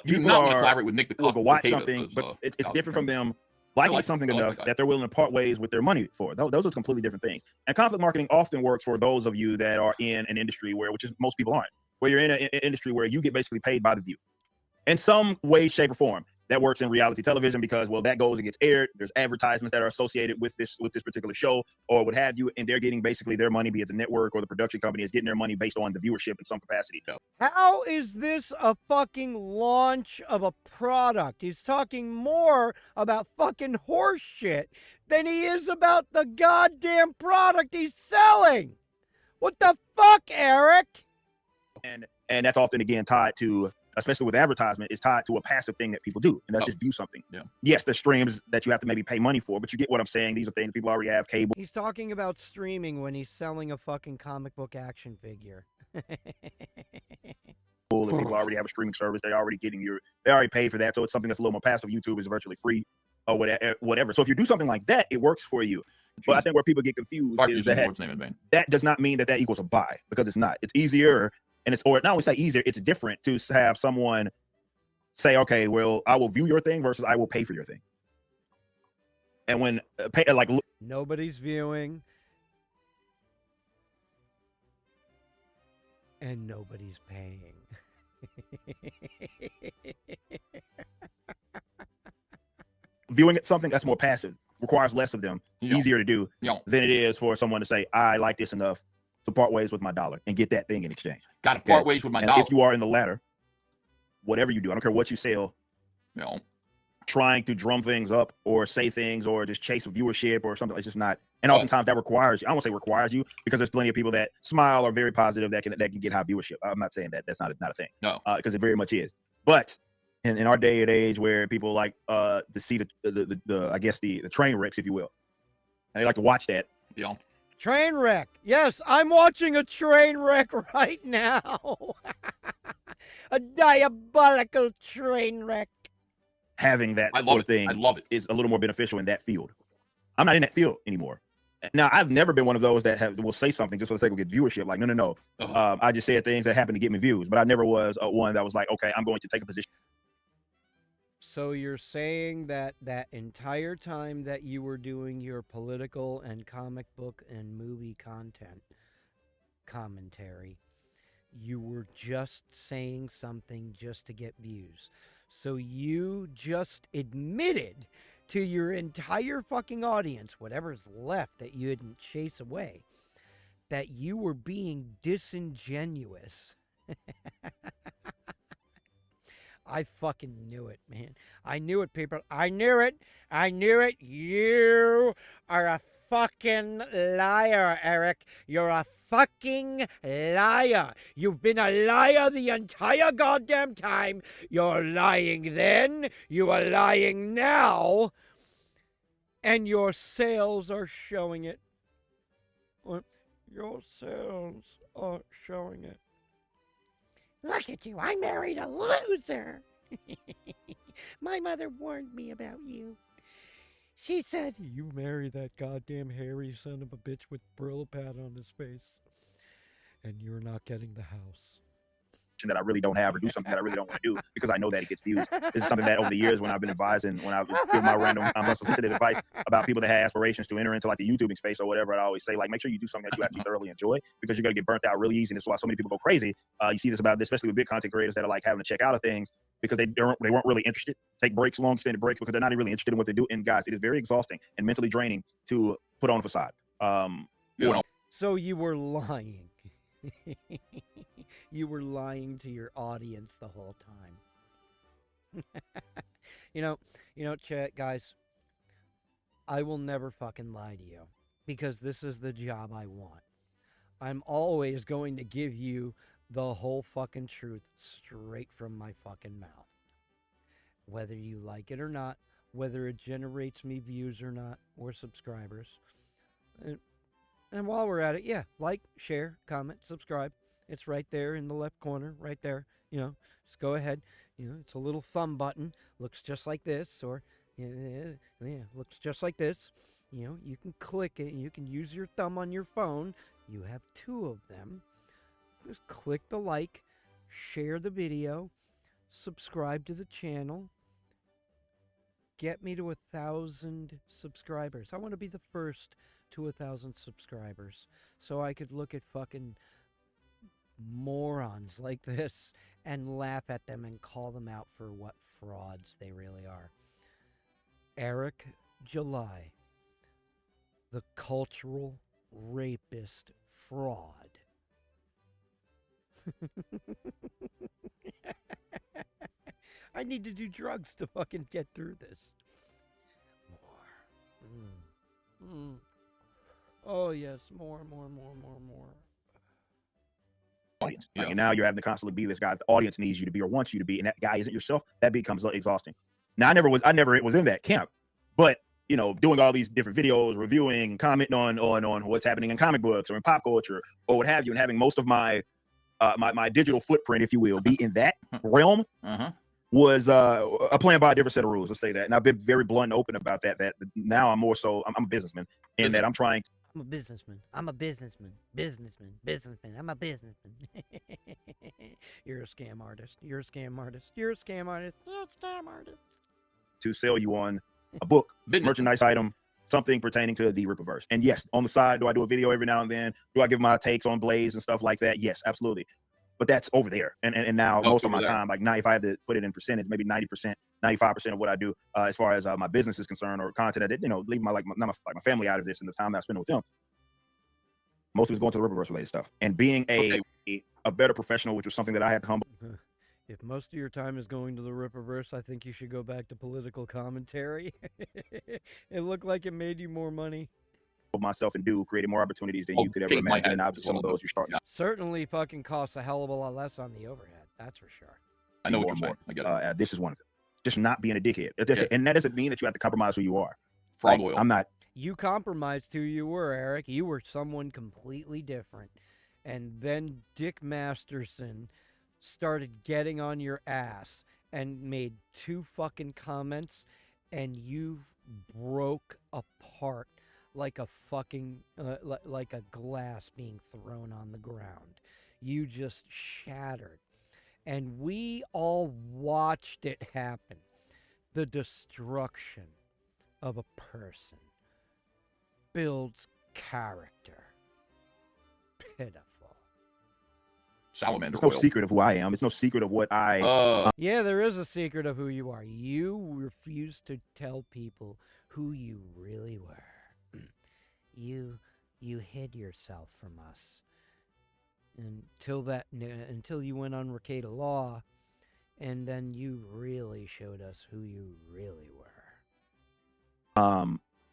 You do not want to collaborate with Nick the People Cook. go watch something, but it's different from them liking something enough that they're willing to part ways with their money for. Those are completely different things. And conflict marketing often works for those of you that are in an industry which is most people aren't, where you're in an industry where you get basically paid by the view in some way, shape, or form. That works in reality television because, well, that goes and gets aired. There's advertisements that are associated with this particular show or what have you, and they're getting basically their money, be it the network or the production company is getting their money based on the viewership in some capacity. How is this a fucking launch of a product? He's talking more about fucking horse shit than he is about the goddamn product he's selling. What the fuck, Eric? And that's often again tied to, especially with advertisement, is tied to a passive thing that people do, and that's just view something. Yes, there's streams that you have to maybe pay money for, but you get what I'm saying. These are things people already have cable. He's talking about streaming when he's selling a fucking comic book action figure. And people already have a streaming service. They already pay for that, so it's something that's a little more passive. YouTube is virtually free or whatever. So if you do something like that, it works for you. But I think where people get confused is that does not mean that equals a buy, because it's not. It's easier. And or not only say easier, it's different to have someone say, okay, well, I will view your thing versus I will pay for your thing. And when nobody's viewing and nobody's paying. Viewing something that's more passive requires less of them, easier to do than it is for someone to say, I like this enough to part ways with my dollar and get that thing in exchange. Got to part ways with my dollar. If you are in the latter, whatever you do, I don't care what you sell, trying to drum things up or say things or just chase viewership or something. It's just not. And oftentimes that requires you. I won't say requires you, because there's plenty of people that smile or very positive that can get high viewership. I'm not saying that that's not a thing. No, because it very much is. But in our day and age where people like to see the I guess the train wrecks, if you will, and they like to watch that. yeah. Train wreck. Yes, I'm watching a train wreck right now. A diabolical train wreck. Having that I love sort of it. thing I love it. is a little more beneficial in that field. I'm not in that field anymore. Now, I've never been one of those that will say something just for the sake of get viewership. Like, no. I just said things that happen to get me views, but I never was one that was like, okay, I'm going to take a position. So you're saying that that entire time that you were doing your political and comic book and movie content commentary, you were just saying something just to get views. So you just admitted to your entire fucking audience, whatever's left that you didn't chase away, that you were being disingenuous. I fucking knew it, man. I knew it, people. I knew it. I knew it. You are a fucking liar, Eric. You're a fucking liar. You've been a liar the entire goddamn time. You're lying then. You are lying now. And your sales are showing it. Your sales are showing it. Look at you, I married a loser. My mother warned me about you. She said, you marry that goddamn hairy son of a bitch with Brillo pad on his face, and you're not getting the house. That I really don't have, or do something that I really don't want to do because I know that it gets views. This is something that over the years when I've been advising, when I was giving my random unsolicited advice about people that have aspirations to enter into like the YouTubing space or whatever, I always say, like, make sure you do something that you actually thoroughly enjoy, because you're going to get burnt out really easy. And that's why so many people go crazy. You see this about, especially with big content creators that are like having to check out of things because they weren't really interested. Take breaks, long extended breaks, because they're not really interested in what they do. And guys, it is very exhausting and mentally draining to put on a facade. So you were lying. You were lying to your audience the whole time. you know, chat guys, I will never fucking lie to you, because this is the job I want. I'm always going to give you the whole fucking truth straight from my fucking mouth. Whether you like it or not, whether it generates me views or not, or subscribers. And while we're at it, yeah, like, share, comment, subscribe. It's right there in the left corner, right there. Just go ahead. It's a little thumb button. Looks just like this, or, looks just like this. You can click it. You can use your thumb on your phone. You have 2 of them. Just click the like, share the video, subscribe to the channel. Get me to 1,000 subscribers. I want to be the first to 1,000 subscribers, so I could look at fucking morons like this and laugh at them and call them out for what frauds they really are. Eric July, the cultural rapist fraud. I need to do drugs to fucking get through this. More. Oh, yes, more. Audience. Like, and now you're having to constantly be this guy the audience needs you to be or wants you to be, and that guy isn't yourself. That becomes exhausting. Now, I never was in that camp, but doing all these different videos, reviewing and commenting on what's happening in comic books or in pop culture or what have you, and having most of my my digital footprint, if you will, be in that realm was a plan by a different set of rules. Let's say that. And I've been very blunt and open about that. That now I'm more so I'm a businessman, and that I'm trying. I'm a businessman. I'm a businessman. I'm a businessman. You're a scam artist. You're a scam artist. You're a scam artist. You're a scam artist. To sell you on a book, merchandise item, something pertaining to the Rippaverse. And yes, on the side, do I do a video every now and then? Do I give my takes on Blaze and stuff like that? Yes, absolutely. But that's over there. And now most of my time, like if I had to put it in percentage, maybe 90%, 95% of what I do as far as my business is concerned, or content I did, leave my family out of this and the time that I spend with them. Most of it's going to the Rippaverse related stuff. And being a better professional, which was something that I had to humble. If most of your time is going to the Rippaverse, I think you should go back to political commentary. It looked like it made you more money. Myself and do created more opportunities than I'll you could ever shake my imagine. And head obviously, some of some those you're starting to Certainly fucking costs a hell of a lot less on the overhead. That's for sure. I know see what more you're and saying. more. I get it. This is one of them. Just not being a dickhead. Yeah. And that doesn't mean that you have to compromise who you are. Frog Like, oil. I'm not. You compromised who you were, Eric. You were someone completely different. And then Dick Masterson started getting on your ass and made 2 fucking comments, and you broke apart like a fucking like a glass being thrown on the ground. You just shattered, and we all watched it happen. The destruction of a person builds character. Pitiful. Salamander It's no oil. secret of who I am. It's no secret of what I. Yeah, there is a secret of who you are. You refuse to tell people who you really were. You hid yourself from us until you went on Rekeita Law, and then you really showed us who you really were.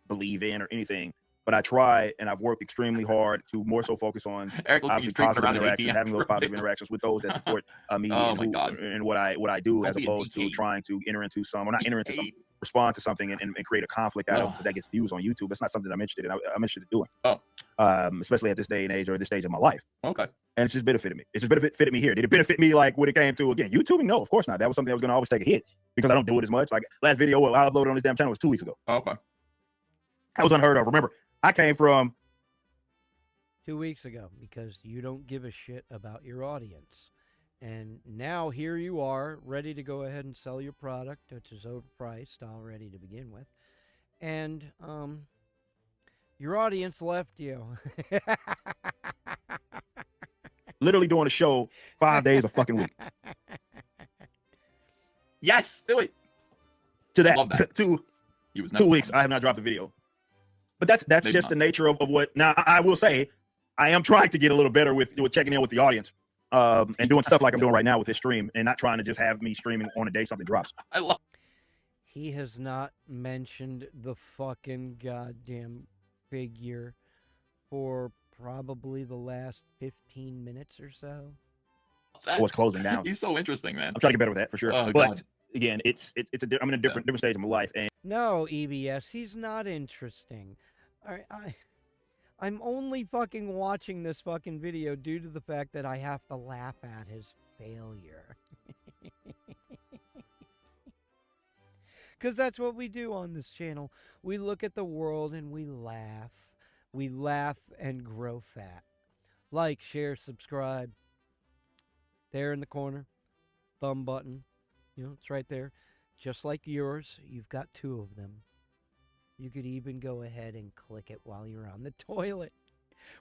Believe in or anything. But I try, and I've worked extremely hard to more so focus on Eric looks like obviously he's drinking positive around an interactions, ATM having those positive right now. interactions with those that support me Oh and, my God. and what I do, Don't as be a opposed to DK. trying to enter into some, or not enter into some, respond to something and create a conflict out of that gets views on YouTube. It's not something I'm interested in. I'm interested in doing. Especially at this day and age, or this stage of my life. Okay. And it's just benefited me. It's just benefited me here. Did it benefit me like when it came to, again, YouTubing? No, of course not. That was something that was going to always take a hit because I don't do it as much. Like last video I uploaded on this damn channel was 2 weeks ago. Okay. That was unheard of. Remember, I came from 2 weeks ago, because you don't give a shit about your audience. And now here you are, ready to go ahead and sell your product, which is overpriced already to begin with. And your audience left you. literally doing a show 5 days a fucking week. Yes, do it. To that, Love that. He was 2 weeks, I have not dropped a video. But that's Maybe just not. the nature of what. Now, I will say, I am trying to get a little better with checking in with the audience and doing stuff like I'm doing right now with this stream, and not trying to just have me streaming on a day something drops. I love. He has not mentioned the fucking goddamn figure for probably the last 15 minutes or so. That. What's closing down? He's so interesting, man. I'm trying to get better with that for sure. Oh, but God. again, I'm in a different stage of my life, and No, EBS, he's not interesting. I'm only fucking watching this fucking video due to the fact that I have to laugh at his failure. Because that's what we do on this channel. We look at the world and we laugh. We laugh and grow fat. Like, share, subscribe. There in the corner. Thumb button. You know, it's right there. Just like yours, you've got 2 of them. You could even go ahead and click it while you're on the toilet,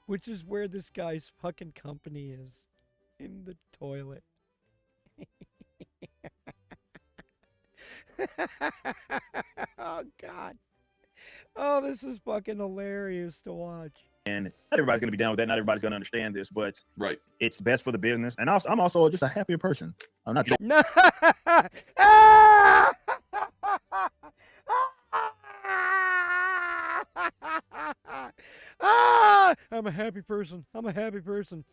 which is where this guy's fucking company is. In the toilet. Oh, God. Oh, this is fucking hilarious to watch. not everybody's going to be down with that. Not everybody's going to understand this, but Right. it's best for the business. And I'm also just a happier person. I'm not. No. I'm a happy person. I'm a happy person.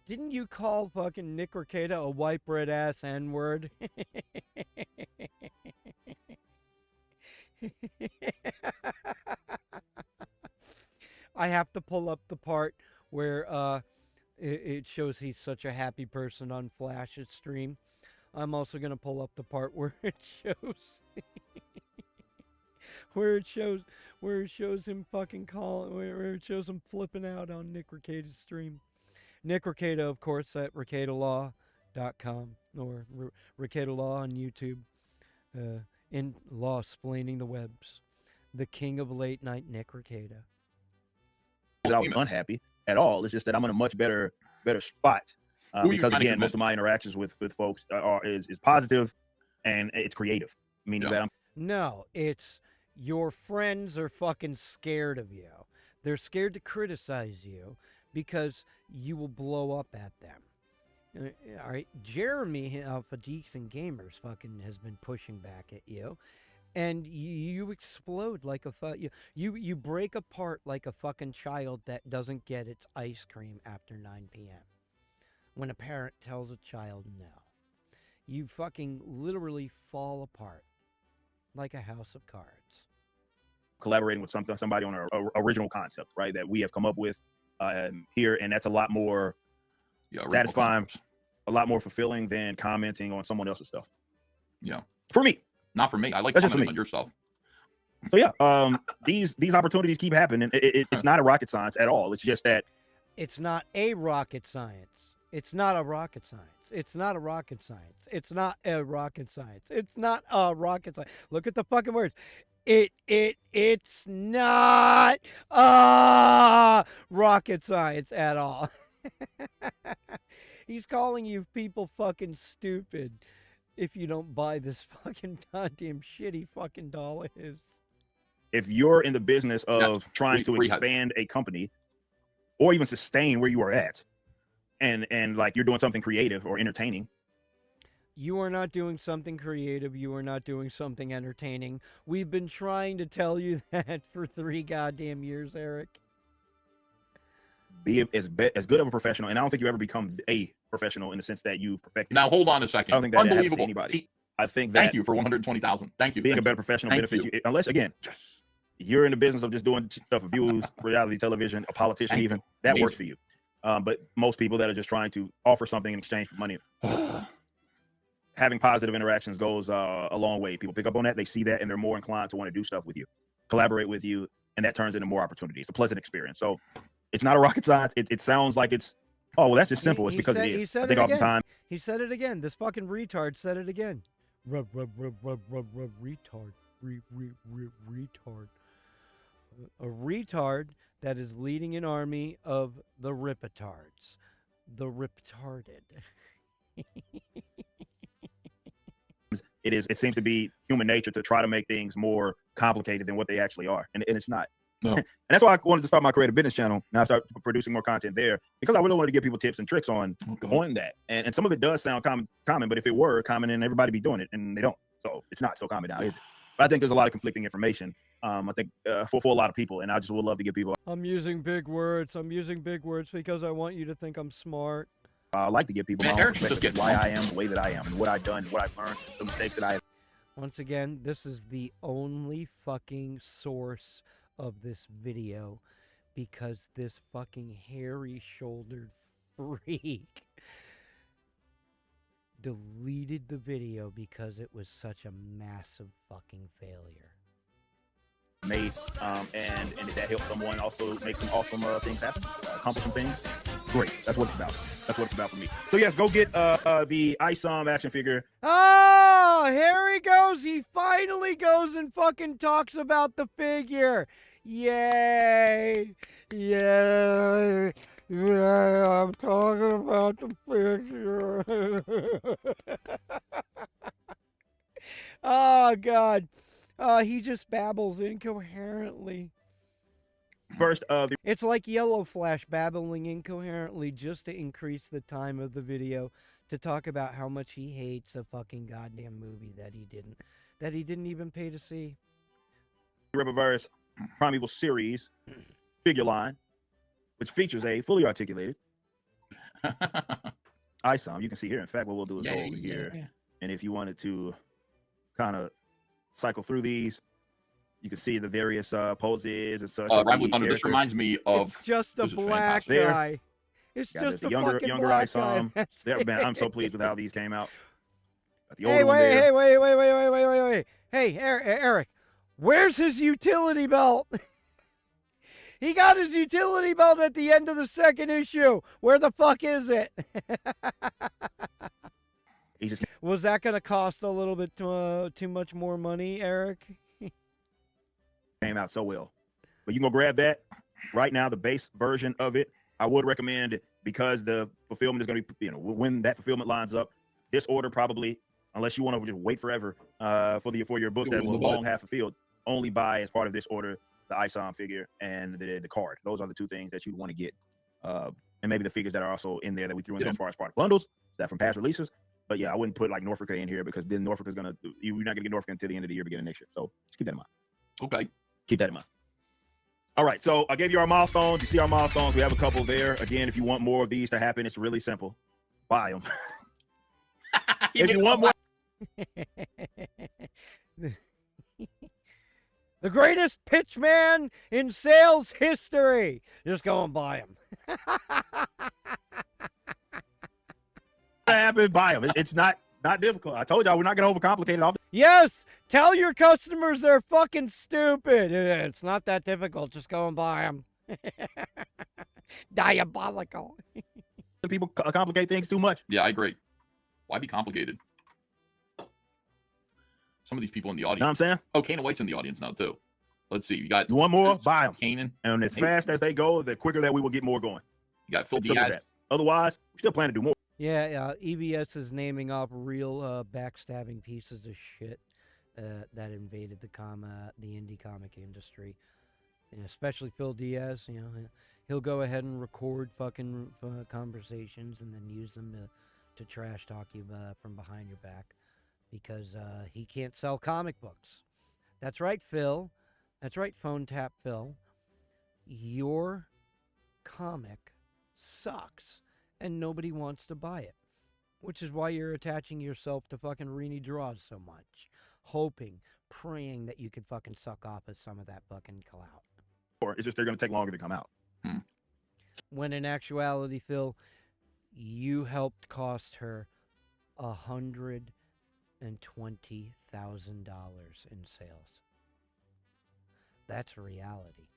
Didn't you call fucking Nick Rekeita a white bread ass N-word? I have to pull up the part where it shows he's such a happy person on Flash's stream. I'm also gonna pull up the part where it shows where it shows him fucking calling, where it shows him flipping out on Nick Rekeita's stream. Nick Rekeita, of course, at RekeitaLaw.com or Rekeita Law on YouTube. In Law Splaining the Webs. The king of late night Nick Rekeita. That I was unhappy at all. It's just that I'm in a much better spot because again, most of my interactions with folks is positive and it's creative. Meaning that No, it's your friends are fucking scared of you. They're scared to criticize you because you will blow up at them. All right, Jeremy for Geeks and Gamers fucking has been pushing back at you, and you explode like you break apart like a fucking child that doesn't get its ice cream after 9 p.m. when a parent tells a child no. You fucking literally fall apart like a house of cards. Collaborating with somebody on an original concept, right, that we have come up with here, and that's a lot more satisfying, a lot more fulfilling than commenting on someone else's stuff. Yeah, for me, not for me. I like that's commenting on your stuff. So yeah, these opportunities keep happening. It's not a rocket science at all. It's just that it's not a rocket science. It's not a rocket science. It's not a rocket science. It's not a rocket science. It's not a rocket science. Look at the fucking words. It's not rocket science at all. He's calling you people fucking stupid if you don't buy this fucking goddamn shitty fucking doll of his. If you're in the business of trying to expand a company or even sustain where you are at, and like you're doing something creative or entertaining, you are not doing something creative. You are not doing something entertaining. We've been trying to tell you that for 3 goddamn years, Eric. Be as good of a professional, and I don't think you ever become a professional in the sense that you've perfected. Now hold on a second. I don't think that happens to Unbelievable. anybody. See, I think that thank you for 120,000. Thank you. Being a better professional benefits you, unless again, you're in the business of just doing stuff for views, reality television, a politician even, that works for you. But most people that are just trying to offer something in exchange for money, having positive interactions goes a long way. People pick up on that, they see that, and they're more inclined to want to do stuff with you, collaborate with you, and that turns into more opportunities. It's a pleasant experience. So it's not a rocket science. It sounds like it's, oh, well, that's just simple. It's because it is. I think oftentimes he said it again. This fucking retard said it again. Retard. Retard. A retard that is leading an army of the Rippatards. The Riptarded. it seems to be human nature to try to make things more complicated than what they actually are. And it's not. No. And that's why I wanted to start my creative business channel. Now I start producing more content there because I really wanted to give people tips and tricks on that. And some of it does sound common, but if it were common, then everybody be doing it, and they don't. So it's not so common now, is it? But I think there's a lot of conflicting information. I think for a lot of people, and I just would love to give people. I'm using big words. I'm using big words because I want you to think I'm smart. I like to give people my own perspective, why I am the way that I am, and what I've done, what I've learned, the mistakes that I have. Once again, this is the only fucking source of this video because this fucking hairy-shouldered freak deleted the video because it was such a massive fucking failure. Made and if that helps someone also make some awesome things happen, accomplish some things, great. That's what it's about. That's what it's about for me. So yes, go get the ISOM action figure. Oh, here he goes. He finally goes and fucking talks about the figure. Yay. Yay. Yeah, I'm talking about the figure. Oh, God. He just babbles incoherently. First, it's like Yellowflash babbling incoherently just to increase the time of the video to talk about how much he hates a fucking goddamn movie that he didn't even pay to see. Rippaverse Primeval series figure line, which features a fully articulated ISOM. You can see here. In fact, what we'll do is go over here, and if you wanted to kind of cycle through these, you can see the various poses and such. Right with Thunder, this reminds me of. It's just a black guy. It's just a younger black guy. Man, I'm so pleased with how these came out. Hey, wait. Hey, Eric, where's his utility belt? He got his utility belt at the end of the second issue. Where the fuck is it? Was that going to cost a little bit too much more money, Eric? Came out so well. But you can go grab that right now, the base version of it. I would recommend, because the fulfillment is going to be, when that fulfillment lines up, this order probably, unless you want to just wait forever for your books that will long have fulfilled, only buy as part of this order the ISOM figure and the card. Those are the two things that you want to get and maybe the figures that are also in there that we threw in there as far as product bundles, that from past releases. But yeah, I wouldn't put like Norfolk in here because then Norfolk is you're not gonna get Norfolk until the end of the year, beginning of next year. So just keep that in mind. Okay. Keep that in mind. All right, so I gave you our milestones. You see our milestones. We have a couple there. Again, if you want more of these to happen, it's really simple. Buy them. If you want more. The greatest pitchman in sales history. Just go and buy him. Happen, buy them. It's not difficult. I told y'all we're not gonna overcomplicate it all. Yes, tell your customers they're fucking stupid. It's not that difficult. Just go and buy them. Diabolical. People complicate things too much. Yeah, I agree. Why be complicated? Some of these people in the You know what audience. I'm saying? Oh, Kana White's in the audience now too. Let's see. You got You want more? Buy them. Kanan. And as fast as they go, the quicker that we will get more going. You got Phil It's simple as Diaz. that. Otherwise, we still plan to do more. Yeah, EVS is naming off real backstabbing pieces of shit that invaded the indie comic industry, and especially Phil Diaz. You know, he'll go ahead and record fucking conversations and then use them to trash talk you from behind your back because he can't sell comic books. That's right, Phil. That's right, Phone Tap Phil. Your comic sucks. And nobody wants to buy it, which is why you're attaching yourself to fucking Reenie Draws so much, hoping, praying that you can fucking suck off of some of that fucking clout. Or it's just they're going to take longer to come out. When in actuality, Phil, you helped cost her $120,000 in sales. That's reality.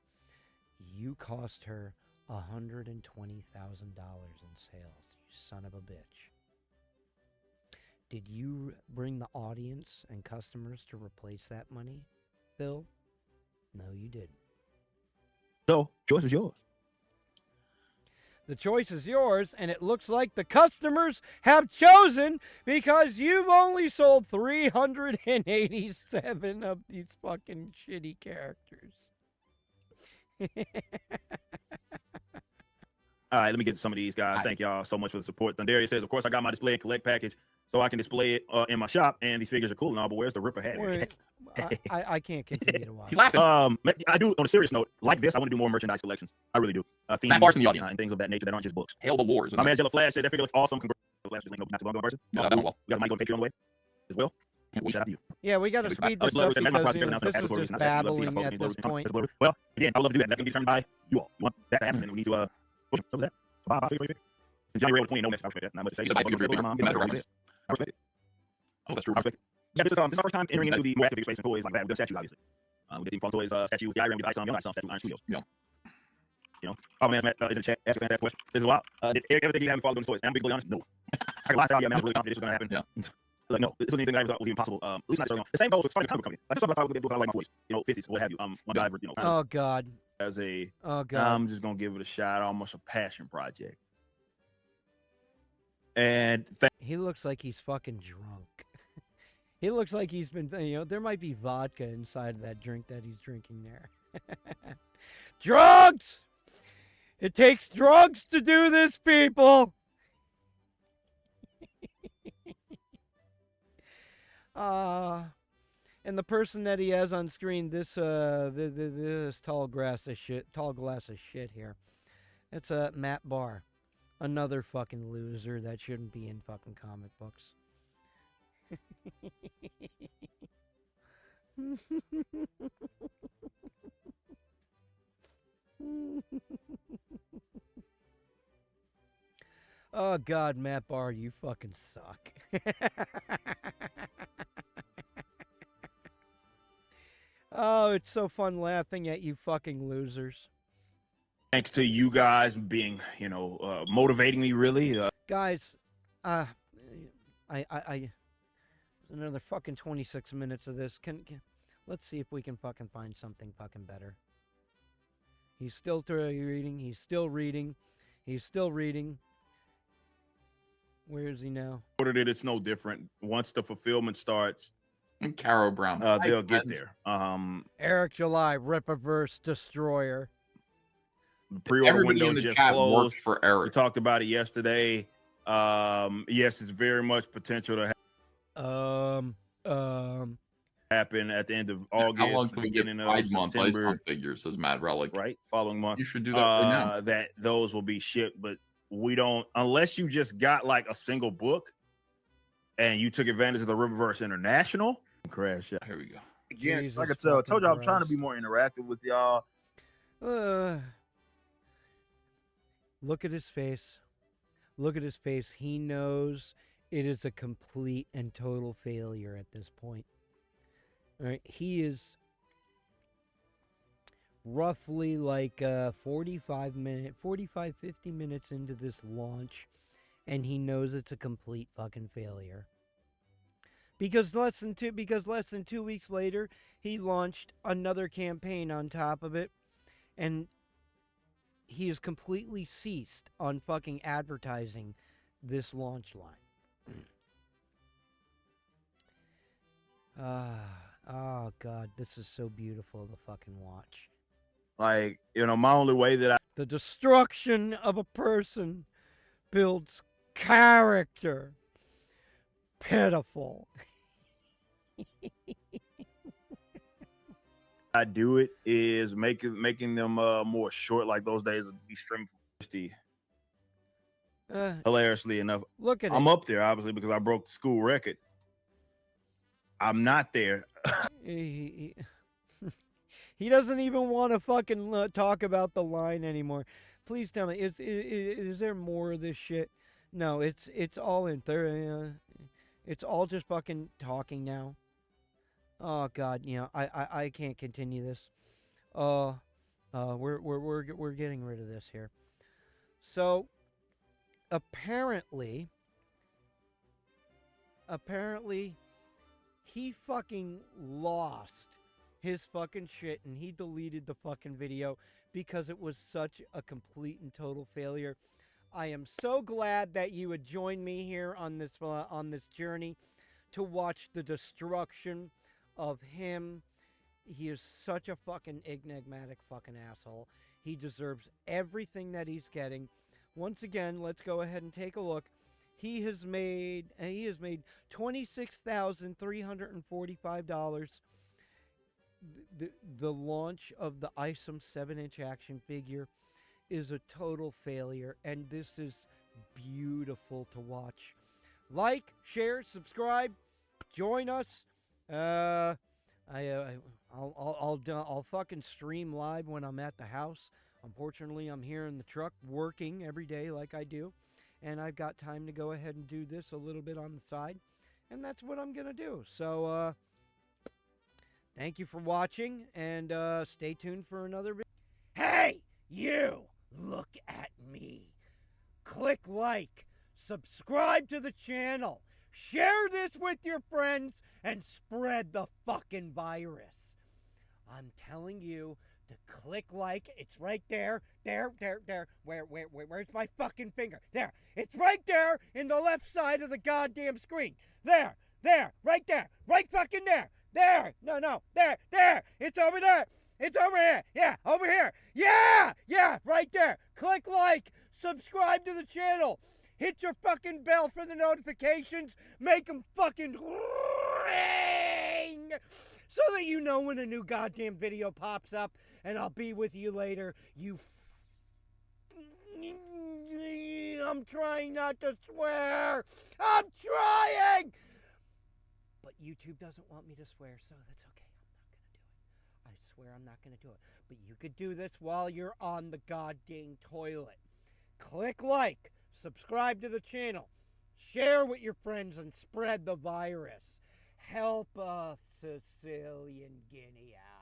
You cost her $120,000 in sales, you son of a bitch. Did you bring the audience and customers to replace that money, Phil? No, you didn't. So, choice is yours. The choice is yours, and it looks like the customers have chosen because you've only sold 387 of these fucking shitty characters. All right, let me get to some of these guys. Thank y'all so much for the support. Thundarius says, of course, I got my display and collect package so I can display it in my shop, and these figures are cool and all, but where's the Ripper hat? I can't continue to watch. He's laughing. I do, on a serious note, like this, I want to do more merchandise collections. I really do. Themes, Matt Bar's in the audience. and things of that nature that aren't just books. Hail the Wars. My man Yellowflash said that figure looks awesome. Congrats, Yellowflash. Just link not too long ago in person. No, that one well. We got a mic on Patreon on the way as well. Shout out to you. Yeah, we got to speed this up because this is just babbling at this point. Well, again, I would love to do that. That can be determined by you all. You want that to happen, and we need to push it. So that. And Johnny Ray with 20 no next. I respect that. Not much to say. He's a big figure. I respect it. Oh, that's true. I respect it. Yeah, this is our first time entering into the more active space and toys like that. We've done statues, obviously. We did the Fun Toys statue with the IRAM, with the ISOM, Young ISOM statue, Iron Studios. Yeah. You know, oh man, Matt is in the chat. Ask a fantastic question. This is wild. Did everything you haven't followed those toys? And I'm being honest, no. I can lie to y'all, yeah, man, I was really confident this was going to happen. Yeah. Like, no, this was anything that I thought was even possible. At least not so long. The same goes with starting a comic company. Like, this is what I thought we could do. I like my voice. You know, 50s, what have you. One guy, you know. Oh, God. As a, oh, God. I'm just going to give it a shot. Almost a passion project. And he looks like he's fucking drunk. He looks like he's been, you know, there might be vodka inside of that drink that he's drinking there. Drugs! It takes drugs to do this, people! And the person that he has on screen, this tall glass of shit here. It's Matt Barr. Another fucking loser that shouldn't be in fucking comic books. Oh, God, Matt Barr, you fucking suck. Oh, it's so fun laughing at you fucking losers. thanks to you guys being, you know, motivating me really. Guys, another fucking 26 minutes of this. Let's see if we can fucking find something fucking better. He's still reading. He's still reading. He's still reading. Where is he now? Ordered it. It's no different. Once the fulfillment starts, And Caro Brown. they'll get there. Eric July, Rippaverse Destroyer. The pre-order Everybody window in the just chat closed. works for We Eric. talked about it yesterday. Yes, it's very much potential to happen at the end of August. How long till we get beginning Pride of Month September, ISOM figures, says Mad Relic. right? Following month. You should do that right now. That those will be shipped, but we don't, unless you just got like a single book and you took advantage of the Rippaverse International crash. Yeah. Here we go. Again, Jesus like I told you, I'm trying to fucking be more interactive with y'all. Look at his face. Look at his face. He knows it is a complete and total failure at this point. All right, he is roughly like 45, 50 minutes into this launch, and he knows it's a complete fucking failure. Because less than 2 weeks later, he launched another campaign on top of it, and he has completely ceased on fucking advertising this launch line. Oh God, this is so beautiful to fucking watch. Like, my only way that The destruction of a person builds character. Pitiful. I do it is making them more short, like those days of be streaming for 50. Hilariously enough, Look at I'm it. up there obviously because I broke the school record. I'm not there. He doesn't even want to fucking talk about the line anymore. Please tell me, is there more of this shit? No, it's all in there. It's all just fucking talking now. Oh God, I can't continue this. We're getting rid of this here. So apparently he fucking lost his fucking shit and he deleted the fucking video because it was such a complete and total failure. I am so glad that you would join me here on this journey to watch the destruction of him. He is such a fucking enigmatic fucking asshole. He deserves everything that he's getting. Once again, let's go ahead and take a look. He has made $26,345. The launch of the ISOM 7-inch action figure is a total failure, and this is beautiful to watch. Like, share, subscribe, join us. I'll fucking stream live when I'm at the house. Unfortunately, I'm here in the truck working every day like I do, and I've got time to go ahead and do this a little bit on the side, and that's what I'm gonna do. So thank you for watching, and stay tuned for another video. Hey, you! Look at me. Click like, subscribe to the channel, share this with your friends, and spread the fucking virus. I'm telling you to click like. It's right there. There. Where's my fucking finger? There. It's right there in the left side of the goddamn screen. There. Right there. Right fucking there. There. No. There. It's over there. It's over here. Yeah, over here. Yeah, right there. Click like. Subscribe to the channel. Hit your fucking bell for the notifications. Make them fucking ring so that you know when a new goddamn video pops up, and I'll be with you later. I'm trying not to swear. I'm trying. But YouTube doesn't want me to swear, so that's okay. I'm not going to do it. I swear I'm not going to do it. But you could do this while you're on the goddamn toilet. Click like, subscribe to the channel, share with your friends, and spread the virus. Help a Sicilian Guinea out.